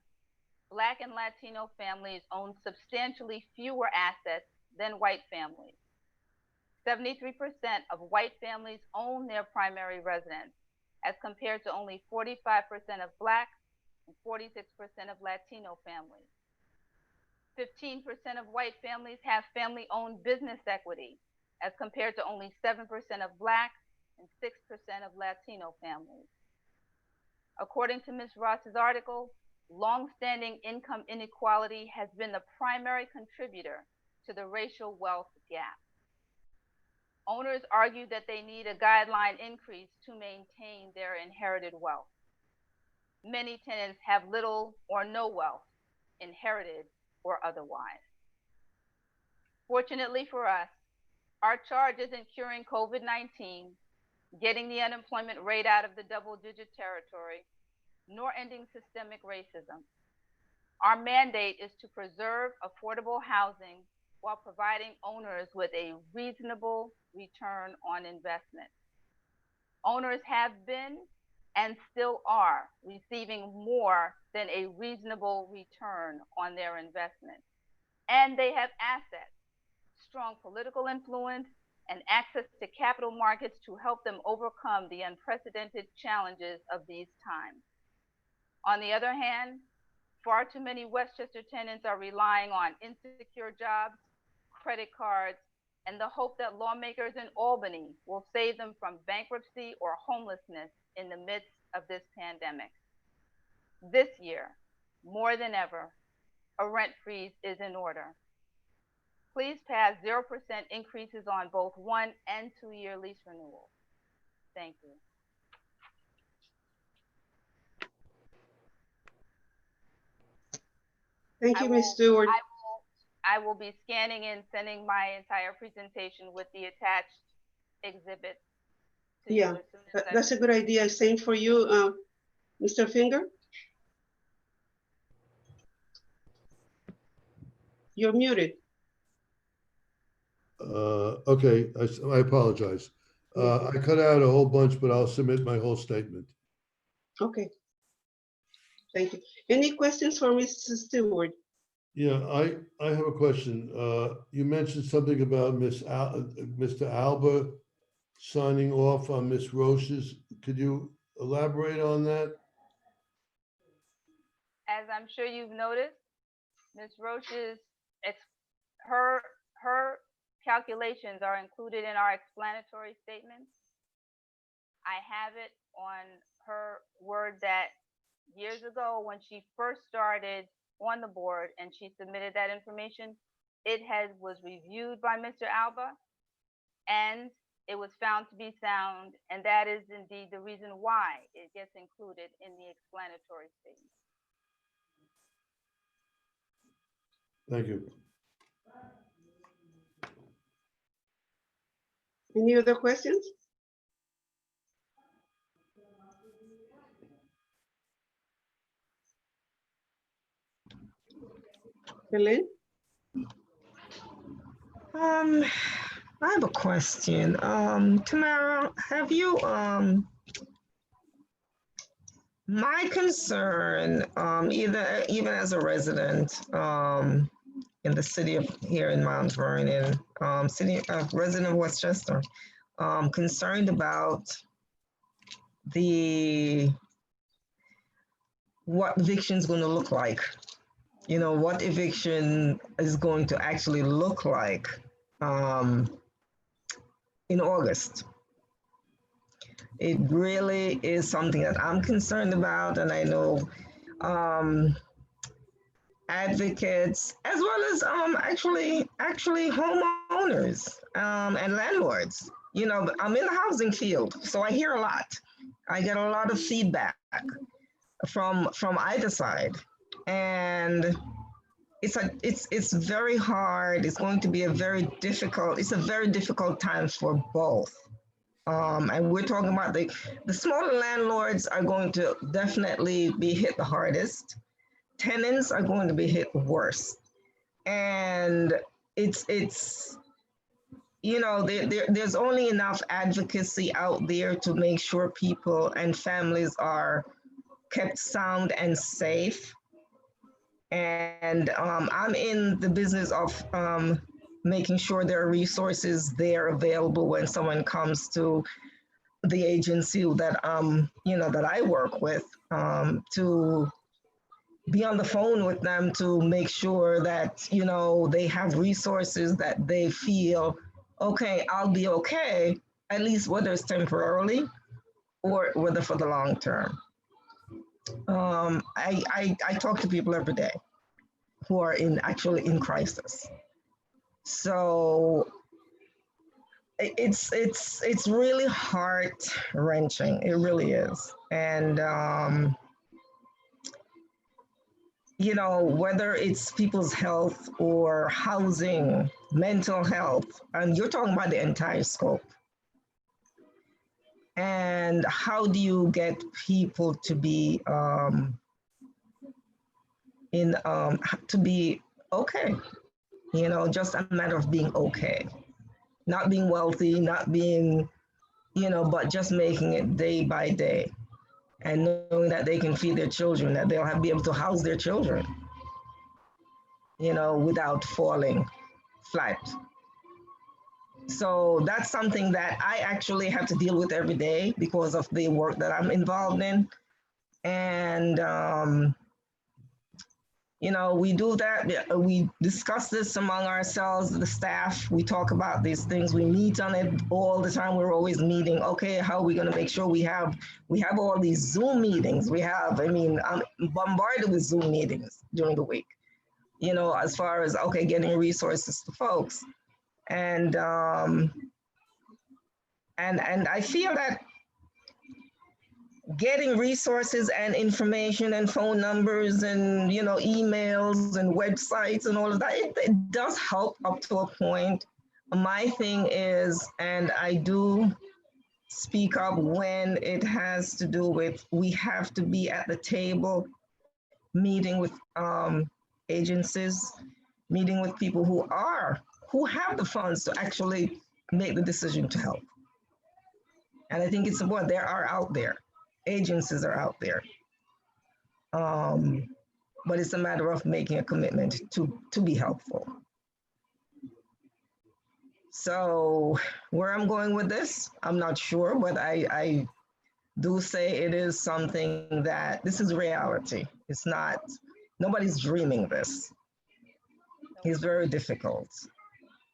Black and Latino families own substantially fewer assets than white families. 73% of white families own their primary residence, as compared to only 45% of Black and 46% of Latino families. 15% of white families have family-owned business equity, as compared to only 7% of Black and 6% of Latino families. According to Ms. Ross's article, long-standing income inequality has been the primary contributor to the racial wealth gap. Owners argue that they need a guideline increase to maintain their inherited wealth. Many tenants have little or no wealth, inherited or otherwise. Fortunately for us, our charge isn't curing COVID-19, getting the unemployment rate out of the double-digit territory, nor ending systemic racism. Our mandate is to preserve affordable housing while providing owners with a reasonable return on investment. Owners have been and still are receiving more than a reasonable return on their investment. And they have assets, strong political influence, and access to capital markets to help them overcome the unprecedented challenges of these times. On the other hand, far too many Westchester tenants are relying on insecure jobs, credit cards, and the hope that lawmakers in Albany will save them from bankruptcy or homelessness in the midst of this pandemic. This year, more than ever, a rent freeze is in order. Please pass 0% increases on both 1- and 2-year lease renewals. Thank you. Thank you, Ms. Stewart. I will be scanning and sending my entire presentation with the attached exhibit to you as soon as that's a good idea. Same for you, Mr. Finger. You're muted. Okay, I apologize. I cut out a whole bunch, but I'll submit my whole statement. Okay. Thank you. Any questions for Mrs. Stewart? Yeah, I have a question. You mentioned something about Mr. Alba signing off on Ms. Roche's. Could you elaborate on that? As I'm sure you've noticed, Ms. Roche's, her calculations are included in our explanatory statements. I have it on her word that years ago when she first started on the board and she submitted that information, it was reviewed by Mr. Alba and it was found to be sound, and that is indeed the reason why it gets included in the explanatory statement. Thank you. Any other questions? Helen? I have a question. Tamara, have you, my concern, even as a resident in the city of here in Mount Vernon, resident of Westchester, concerned about the what eviction is going to look like. You know, what eviction is going to actually look like in August. It really is something that I'm concerned about, and I know advocates as well as actually homeowners and landlords. You know, I'm in the housing field, so I hear a lot. I get a lot of feedback from either side, and it's very hard. It's going to be a very difficult time for both. And we're talking about the smaller landlords are going to definitely be hit the hardest. Tenants are going to be hit worse. And it's you know, there's only enough advocacy out there to make sure people and families are kept sound and safe. And I'm in the business of making sure there are resources there available when someone comes to the agency that you know, that I work with, to be on the phone with them to make sure that, you know, they have resources that they feel, okay, I'll be okay, at least whether it's temporarily or whether for the long term. I talk to people every day who are actually in crisis. So it's really heart-wrenching. It really is. And you know, whether it's people's health or housing, mental health, and you're talking about the entire scope. And how do you get people to be to be okay? You know, just a matter of being okay, not being wealthy, not being, you know, but just making it day by day, and knowing that they can feed their children, that they'll be able to house their children, you know, without falling flat. So that's something that I actually have to deal with every day because of the work that I'm involved in. And, you know, we do that. We discuss this among ourselves, the staff. We talk about these things. We meet on it all the time. We're always meeting. Okay, how are we going to make sure we have all these Zoom meetings? I mean, I'm bombarded with Zoom meetings during the week, you know, as far as, okay, getting resources to folks. And I feel that getting resources and information and phone numbers and, you know, emails and websites and all of that, it does help up to a point. My thing is, and I do speak up when it has to do with, we have to be at the table meeting with agencies, meeting with people who have the funds to actually make the decision to help. And I think it's what there are out there. Agencies are out there. But it's a matter of making a commitment to be helpful. So where I'm going with this, I'm not sure, but I do say it is something that this is reality. It's not, nobody's dreaming this. It's very difficult.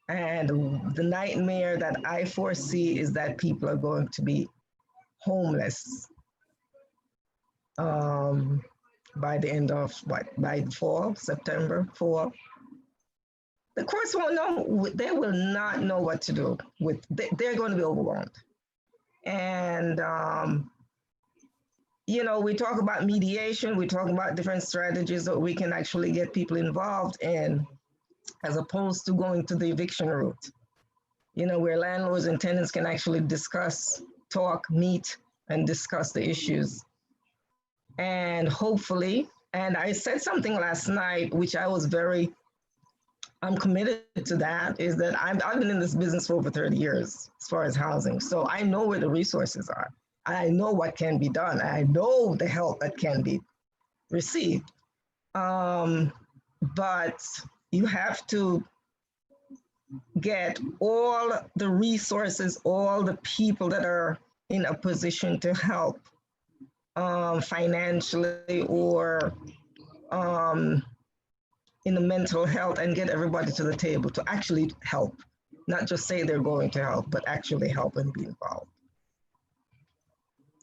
And the nightmare that I foresee is that people are going to be homeless by the end of by fall, September, fall. The courts won't know, they will not know what to do with, they're going to be overwhelmed. And, you know, we talk about mediation, we talk about different strategies that we can actually get people involved in, as opposed to going to the eviction route, you know, where landlords and tenants can actually discuss, talk, meet, and discuss the issues. And hopefully, and I said something last night, which I'm committed to that, is that I've been in this business for over 30 years as far as housing. So I know where the resources are. I know what can be done. I know the help that can be received. But you have to get all the resources, all the people that are in a position to help financially or in the mental health, and get everybody to the table to actually help, not just say they're going to help, but actually help and be involved.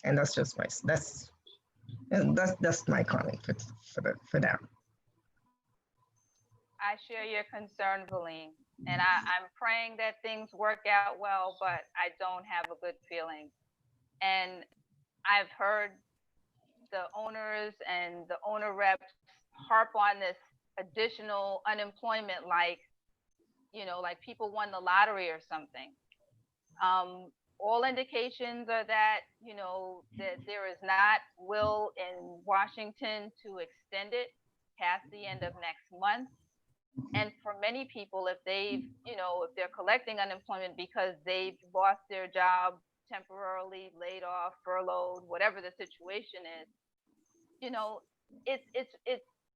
And that's just that's my comment for now. I share your concern, Valine, and I'm praying that things work out well, but I don't have a good feeling. And I've heard the owners and the owner reps harp on this additional unemployment like, like people won the lottery or something. All indications are that, that there is not will in Washington to extend it past the end of next month. And for many people, if they've, if they're collecting unemployment because they've lost their job temporarily, laid off, furloughed, whatever the situation is,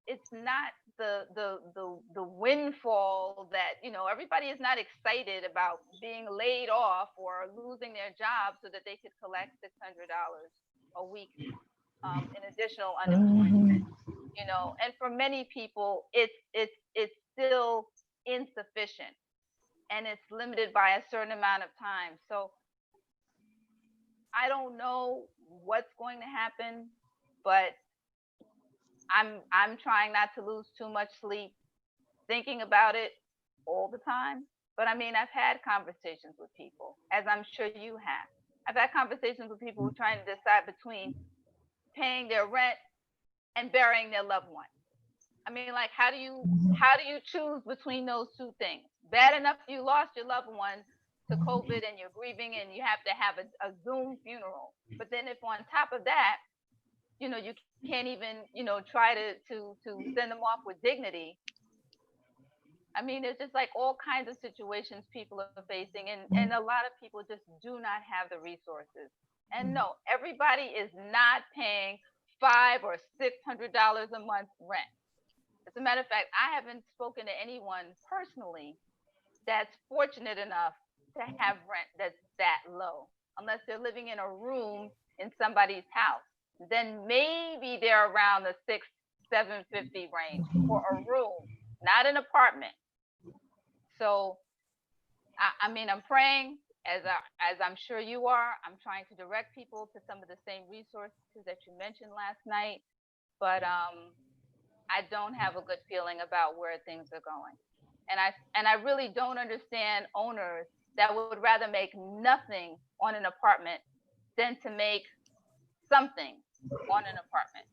it's not the windfall that, everybody is not excited about being laid off or losing their job so that they could collect $600 a week in additional unemployment. And for many people, it's still insufficient, and it's limited by a certain amount of time. So I don't know what's going to happen, but I'm trying not to lose too much sleep thinking about it all the time. But I mean, I've had conversations with people, as I'm sure you have. I've had conversations with people who are trying to decide between paying their rent and burying their loved one. I mean, like, how do you choose between those two things? Bad enough you lost your loved one to COVID and you're grieving and you have to have a Zoom funeral. But then if on top of that, you can't even, try to send them off with dignity. I mean, it's just like all kinds of situations people are facing, and a lot of people just do not have the resources. And no, everybody is not paying $500 or $600 a month rent. As a matter of fact, I haven't spoken to anyone personally that's fortunate enough to have rent that's that low, unless they're living in a room in somebody's house. Then maybe they're around the $600-750 range for a room, not an apartment. So, I mean, I'm praying, as I'm sure you are. I'm trying to direct people to some of the same resources that you mentioned last night, but I don't have a good feeling about where things are going. And I really don't understand owners that would rather make nothing on an apartment than to make something on an apartment.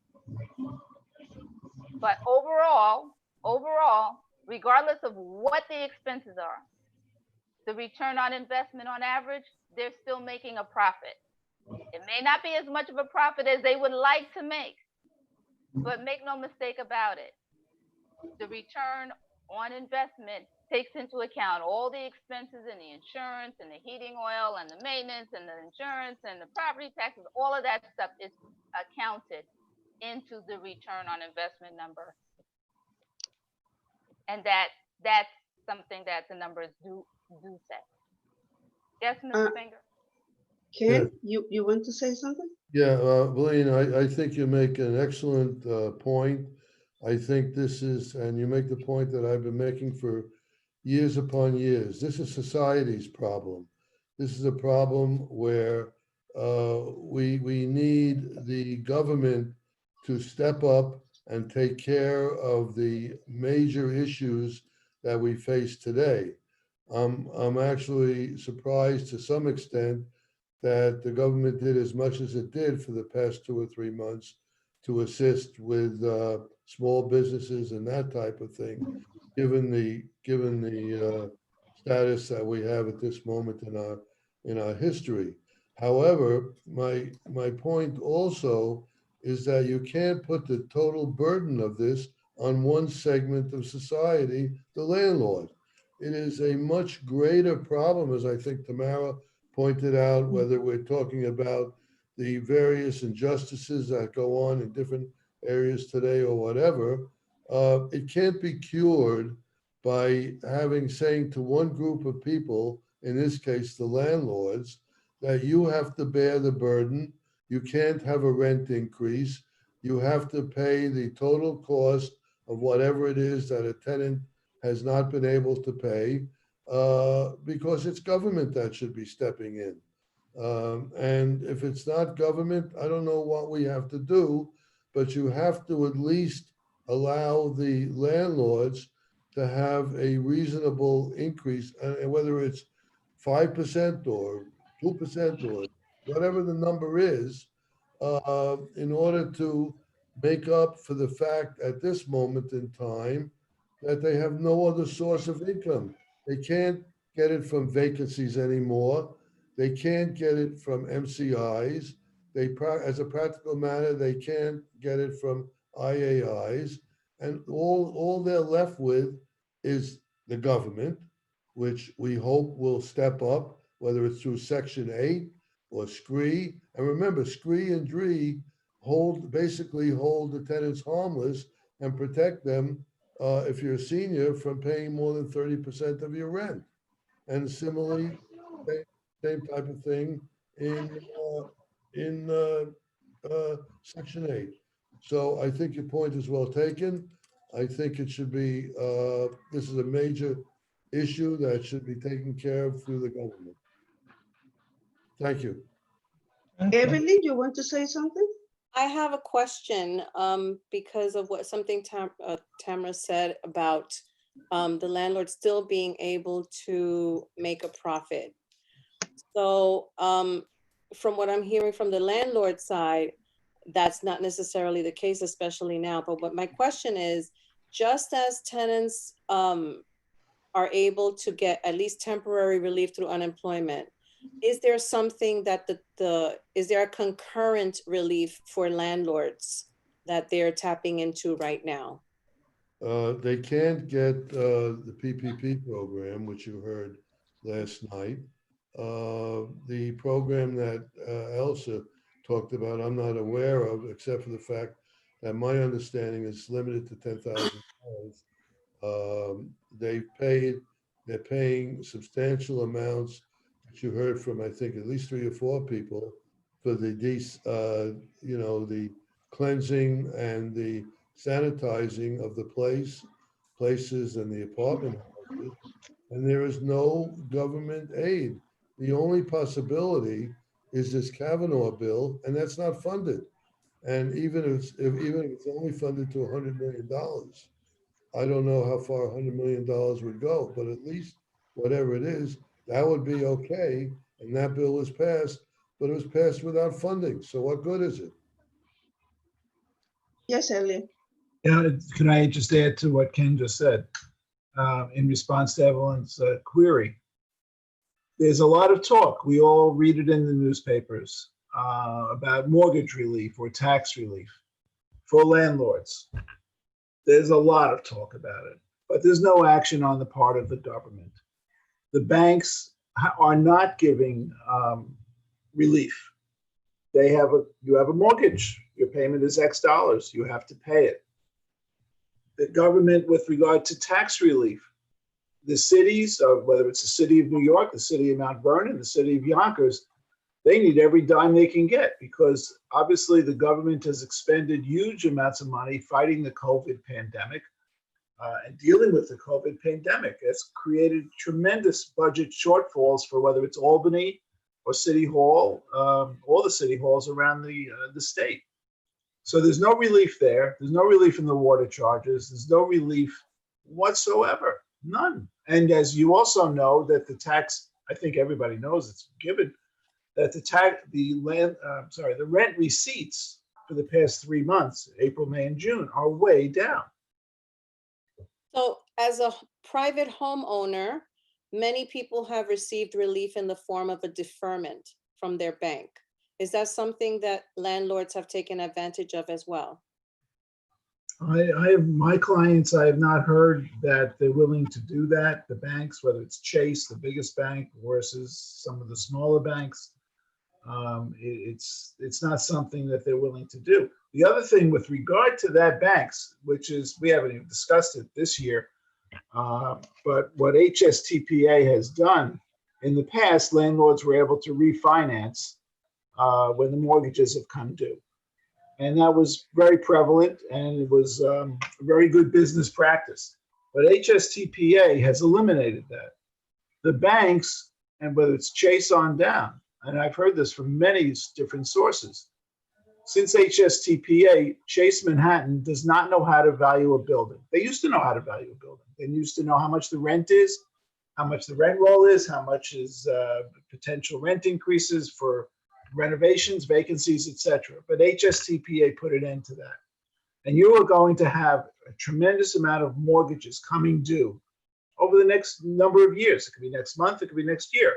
But overall, regardless of what the expenses are, the return on investment on average, they're still making a profit. It may not be as much of a profit as they would like to make, but make no mistake about it. The return on investment takes into account all the expenses and the insurance and the heating oil and the maintenance and the insurance and the property taxes. All of that stuff is accounted into the return on investment number. And that's something that the numbers do say. Yes, Mr. Finger? Ken, you want to say something? Yeah, Blaine, I think you make an excellent point. I think this is, and you make the point that I've been making for years upon years. This is society's problem. This is a problem where we need the government to step up and take care of the major issues that we face today. I'm actually surprised to some extent that the government did as much as it did for the past 2 or 3 months to assist with small businesses and that type of thing, given the status that we have at this moment in our history. However, my point also is that you can't put the total burden of this on one segment of society, the landlord. It is a much greater problem, as I think Tamara pointed out, whether we're talking about the various injustices that go on in different areas today or whatever. It can't be cured by saying to one group of people, in this case, the landlords, that you have to bear the burden you can't have a rent increase. You have to pay the total cost of whatever it is that a tenant has not been able to pay, because it's government that should be stepping in. And if it's not government, I don't know what we have to do, but you have to at least allow the landlords to have a reasonable increase, and whether it's 5% or 2% or whatever the number is, in order to make up for the fact at this moment in time that they have no other source of income. They can't get it from vacancies anymore. They can't get it from MCIs. As a practical matter, they can't get it from IAIs. And all they're left with is the government, which we hope will step up, whether it's through Section 8 or SCREE. And remember, SCREE and DREE basically hold the tenants harmless and protect them, if you're a senior, from paying more than 30% of your rent. And similarly, same type of thing in Section 8. So I think your point is well taken. I think it should be, this is a major issue that should be taken care of through the government. Thank you. Evelyn, you want to say something? I have a question because of what Tamara said about the landlord still being able to make a profit. So from what I'm hearing from the landlord side, that's not necessarily the case, especially now. But what my question is, just as tenants are able to get at least temporary relief through unemployment, is there something that is there a concurrent relief for landlords that they're tapping into right now? They can't get the PPP program, which you heard last night. The program that Elsa talked about, I'm not aware of, except for the fact that my understanding is limited to $10,000. They're paying substantial amounts that you heard from, I think, at least 3 or 4 people for the the cleansing and the sanitizing of the places and the apartment houses, and there is no government aid. The only possibility is this Kavanaugh bill, and that's not funded. And even if it's only funded to $100 million, I don't know how far $100 million would go, but at least whatever it is, that would be okay. And that bill was passed, but it was passed without funding. So what good is it? Yes, Elliot. Yeah, can I just add to what Ken just said in response to Evelyn's query? There's a lot of talk. We all read it in the newspapers about mortgage relief or tax relief for landlords. There's a lot of talk about it, but there's no action on the part of the government. The banks are not giving relief. You have a mortgage. Your payment is X dollars. You have to pay it. The government, with regard to tax relief, the cities, whether it's the city of New York, the city of Mount Vernon, the city of Yonkers, they need every dime they can get because obviously the government has expended huge amounts of money fighting the COVID pandemic and dealing with the COVID pandemic. It's created tremendous budget shortfalls for whether it's Albany or City Hall, all the city halls around the state. So there's no relief there. There's no relief in the water charges. There's no relief whatsoever, none. And as you also know that the tax, I think everybody knows it's given, that the rent receipts for the past 3 months, April, May, and June, are way down. So as a private homeowner, many people have received relief in the form of a deferment from their bank. Is that something that landlords have taken advantage of as well? I have my clients, I have not heard that they're willing to do that. The banks, whether it's Chase, the biggest bank, versus some of the smaller banks, it's not something that they're willing to do. The other thing with regard to that banks, which is, we haven't even discussed it this year, but what HSTPA has done in the past, landlords were able to refinance when the mortgages have come due. And that was very prevalent, and it was a very good business practice. But HSTPA has eliminated that. The banks, and whether it's Chase on down, and I've heard this from many different sources, since HSTPA, Chase Manhattan does not know how to value a building. They used to know how to value a building. They used to know how much the rent is, how much the rent roll is, how much is potential rent increases for renovations, vacancies, etc. But HSTPA put an end to that. And you are going to have a tremendous amount of mortgages coming due over the next number of years. It could be next month, it could be next year.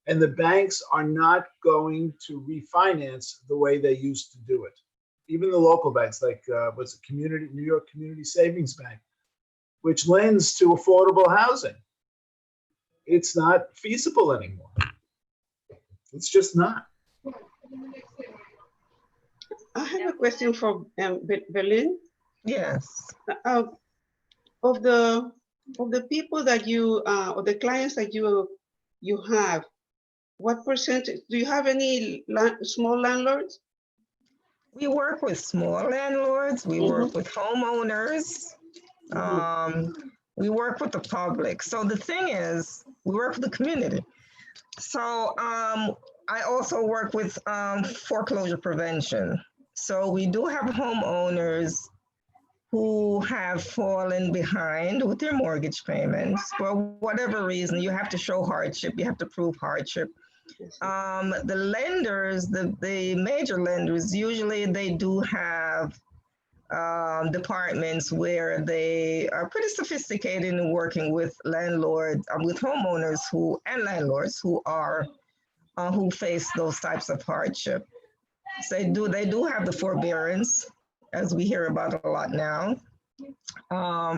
And the banks are not going to refinance the way they used to do it. Even the local banks, like what's it, New York Community Savings Bank, which lends to affordable housing. It's not feasible anymore. It's just not. I have a question for Berlin. Yes. Of the people that you or the clients that you have, what percentage? Do you have any small landlords? We work with small landlords. We work with homeowners. We work with the public. So the thing is, we work with the community. So I also work with foreclosure prevention. So we do have homeowners who have fallen behind with their mortgage payments. For whatever reason, you have to show hardship. You have to prove hardship. The lenders, the major lenders, usually they do have departments where they are pretty sophisticated in working with landlords, with homeowners and landlords who are who face those types of hardship. So they do have the forbearance, as we hear about a lot now.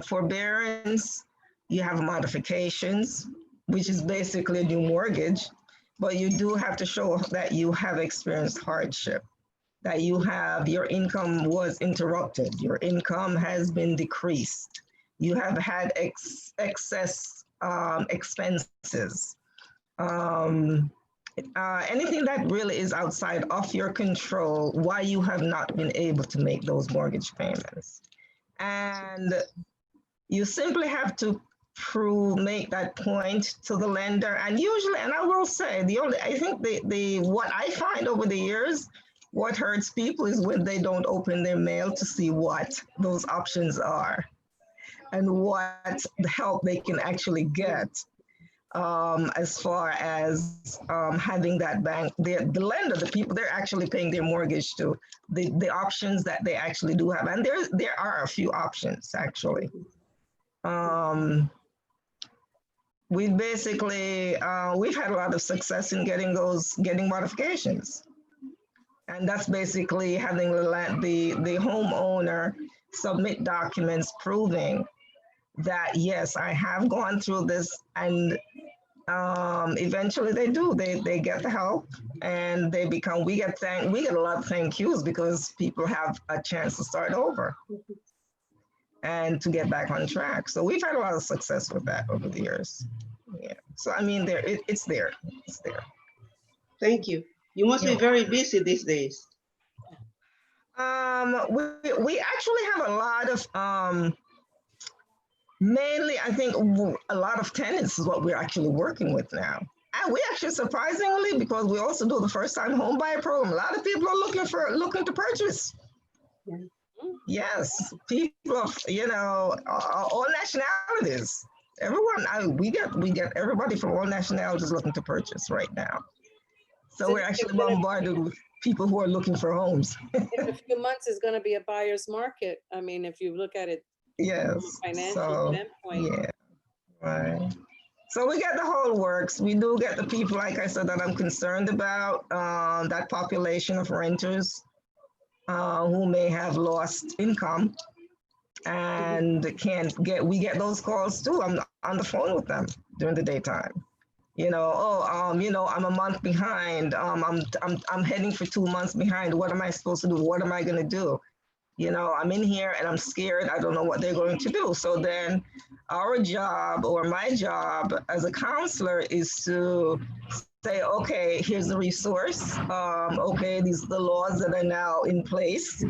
Forbearance, you have modifications, which is basically a new mortgage, but you do have to show that you have experienced hardship, that your income was interrupted, your income has been decreased, you have had excess expenses. Anything that really is outside of your control, why you have not been able to make those mortgage payments. And you simply have to make that point to the lender. And usually, and I will say, I think what I find over the years, what hurts people is when they don't open their mail to see what those options are and what help they can actually get. As far as having that bank, the lender, the people they're actually paying their mortgage to, the options that they actually do have, and there are a few options actually. We basically we've had a lot of success in getting modifications, and that's basically having the homeowner submit documents proving that yes, I have gone through this, and eventually they get the help, and we get a lot of thank yous because people have a chance to start over and to get back on track. So we've had a lot of success with that over the years. Yeah. So I mean, it's there. Thank you. You must be very busy these days. We actually have a lot of mainly, I think a lot of tenants is what we're actually working with now. And we actually, surprisingly, because we also do the first-time home buyer program, a lot of people are looking to purchase. Yeah. Yes, people of, all nationalities. Everyone, we get everybody from all nationalities looking to purchase right now. So we're actually bombarded with people who are looking for homes. In a few months, it's going to be a buyer's market. I mean, if you look at it. Yes. Financial standpoint. Yeah. Right. So we get the whole works. We do get the people, like I said, that I'm concerned about, that population of renters who may have lost income and we get those calls too. I'm on the phone with them during the daytime. I'm a month behind. I'm heading for 2 months behind. What am I supposed to do? What am I going to do? I'm in here and I'm scared. I don't know what they're going to do. So then our job, or my job as a counselor, is to say, okay, here's the resource. Okay, these are the laws that are now in place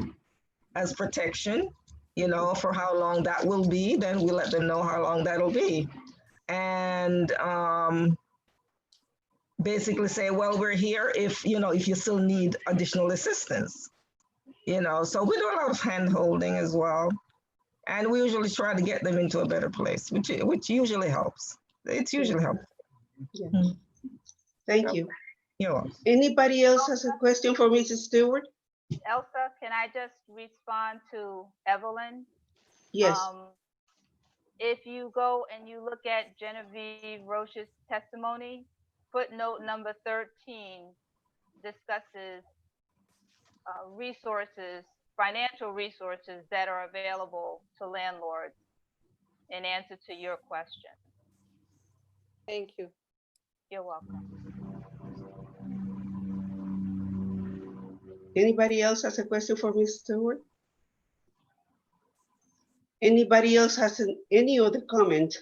as protection, you know, for how long that will be, then we let them know how long that'll be. And basically say, well, we're here if, you know, if you still need additional assistance, you know, so we do a lot of hand holding as well. And we usually try to get them into a better place, which usually helps. It's usually helpful. Yeah. Mm. Thank you. You're welcome. Anybody else has a question for Mrs. Stewart? Elsa, can I just respond to Evelyn? Yes. If you go and you look at Genevieve Roche's testimony, footnote number 13 discusses resources, financial resources that are available to landlords in answer to your question. Thank you. You're welcome. Anybody else has a question for Ms. Stewart? Anybody else has any other comment?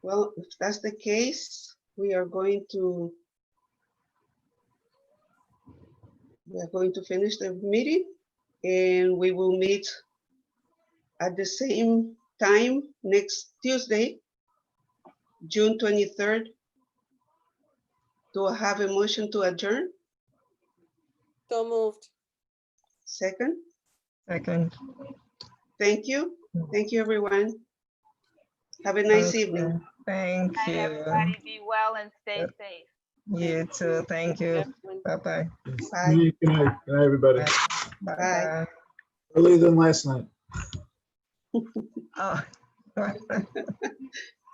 Well, if that's the case, we are going to finish the meeting, and we will meet at the same time next Tuesday, June 23rd. Do I have a motion to adjourn? So moved. Second? Second. Thank you. Thank you, everyone. Have a nice evening. Thank And you. everybody be well and stay safe. You too. Thank you. Bye-bye. Bye. Good night, everybody. Bye-bye. Earlier than last night. Oh.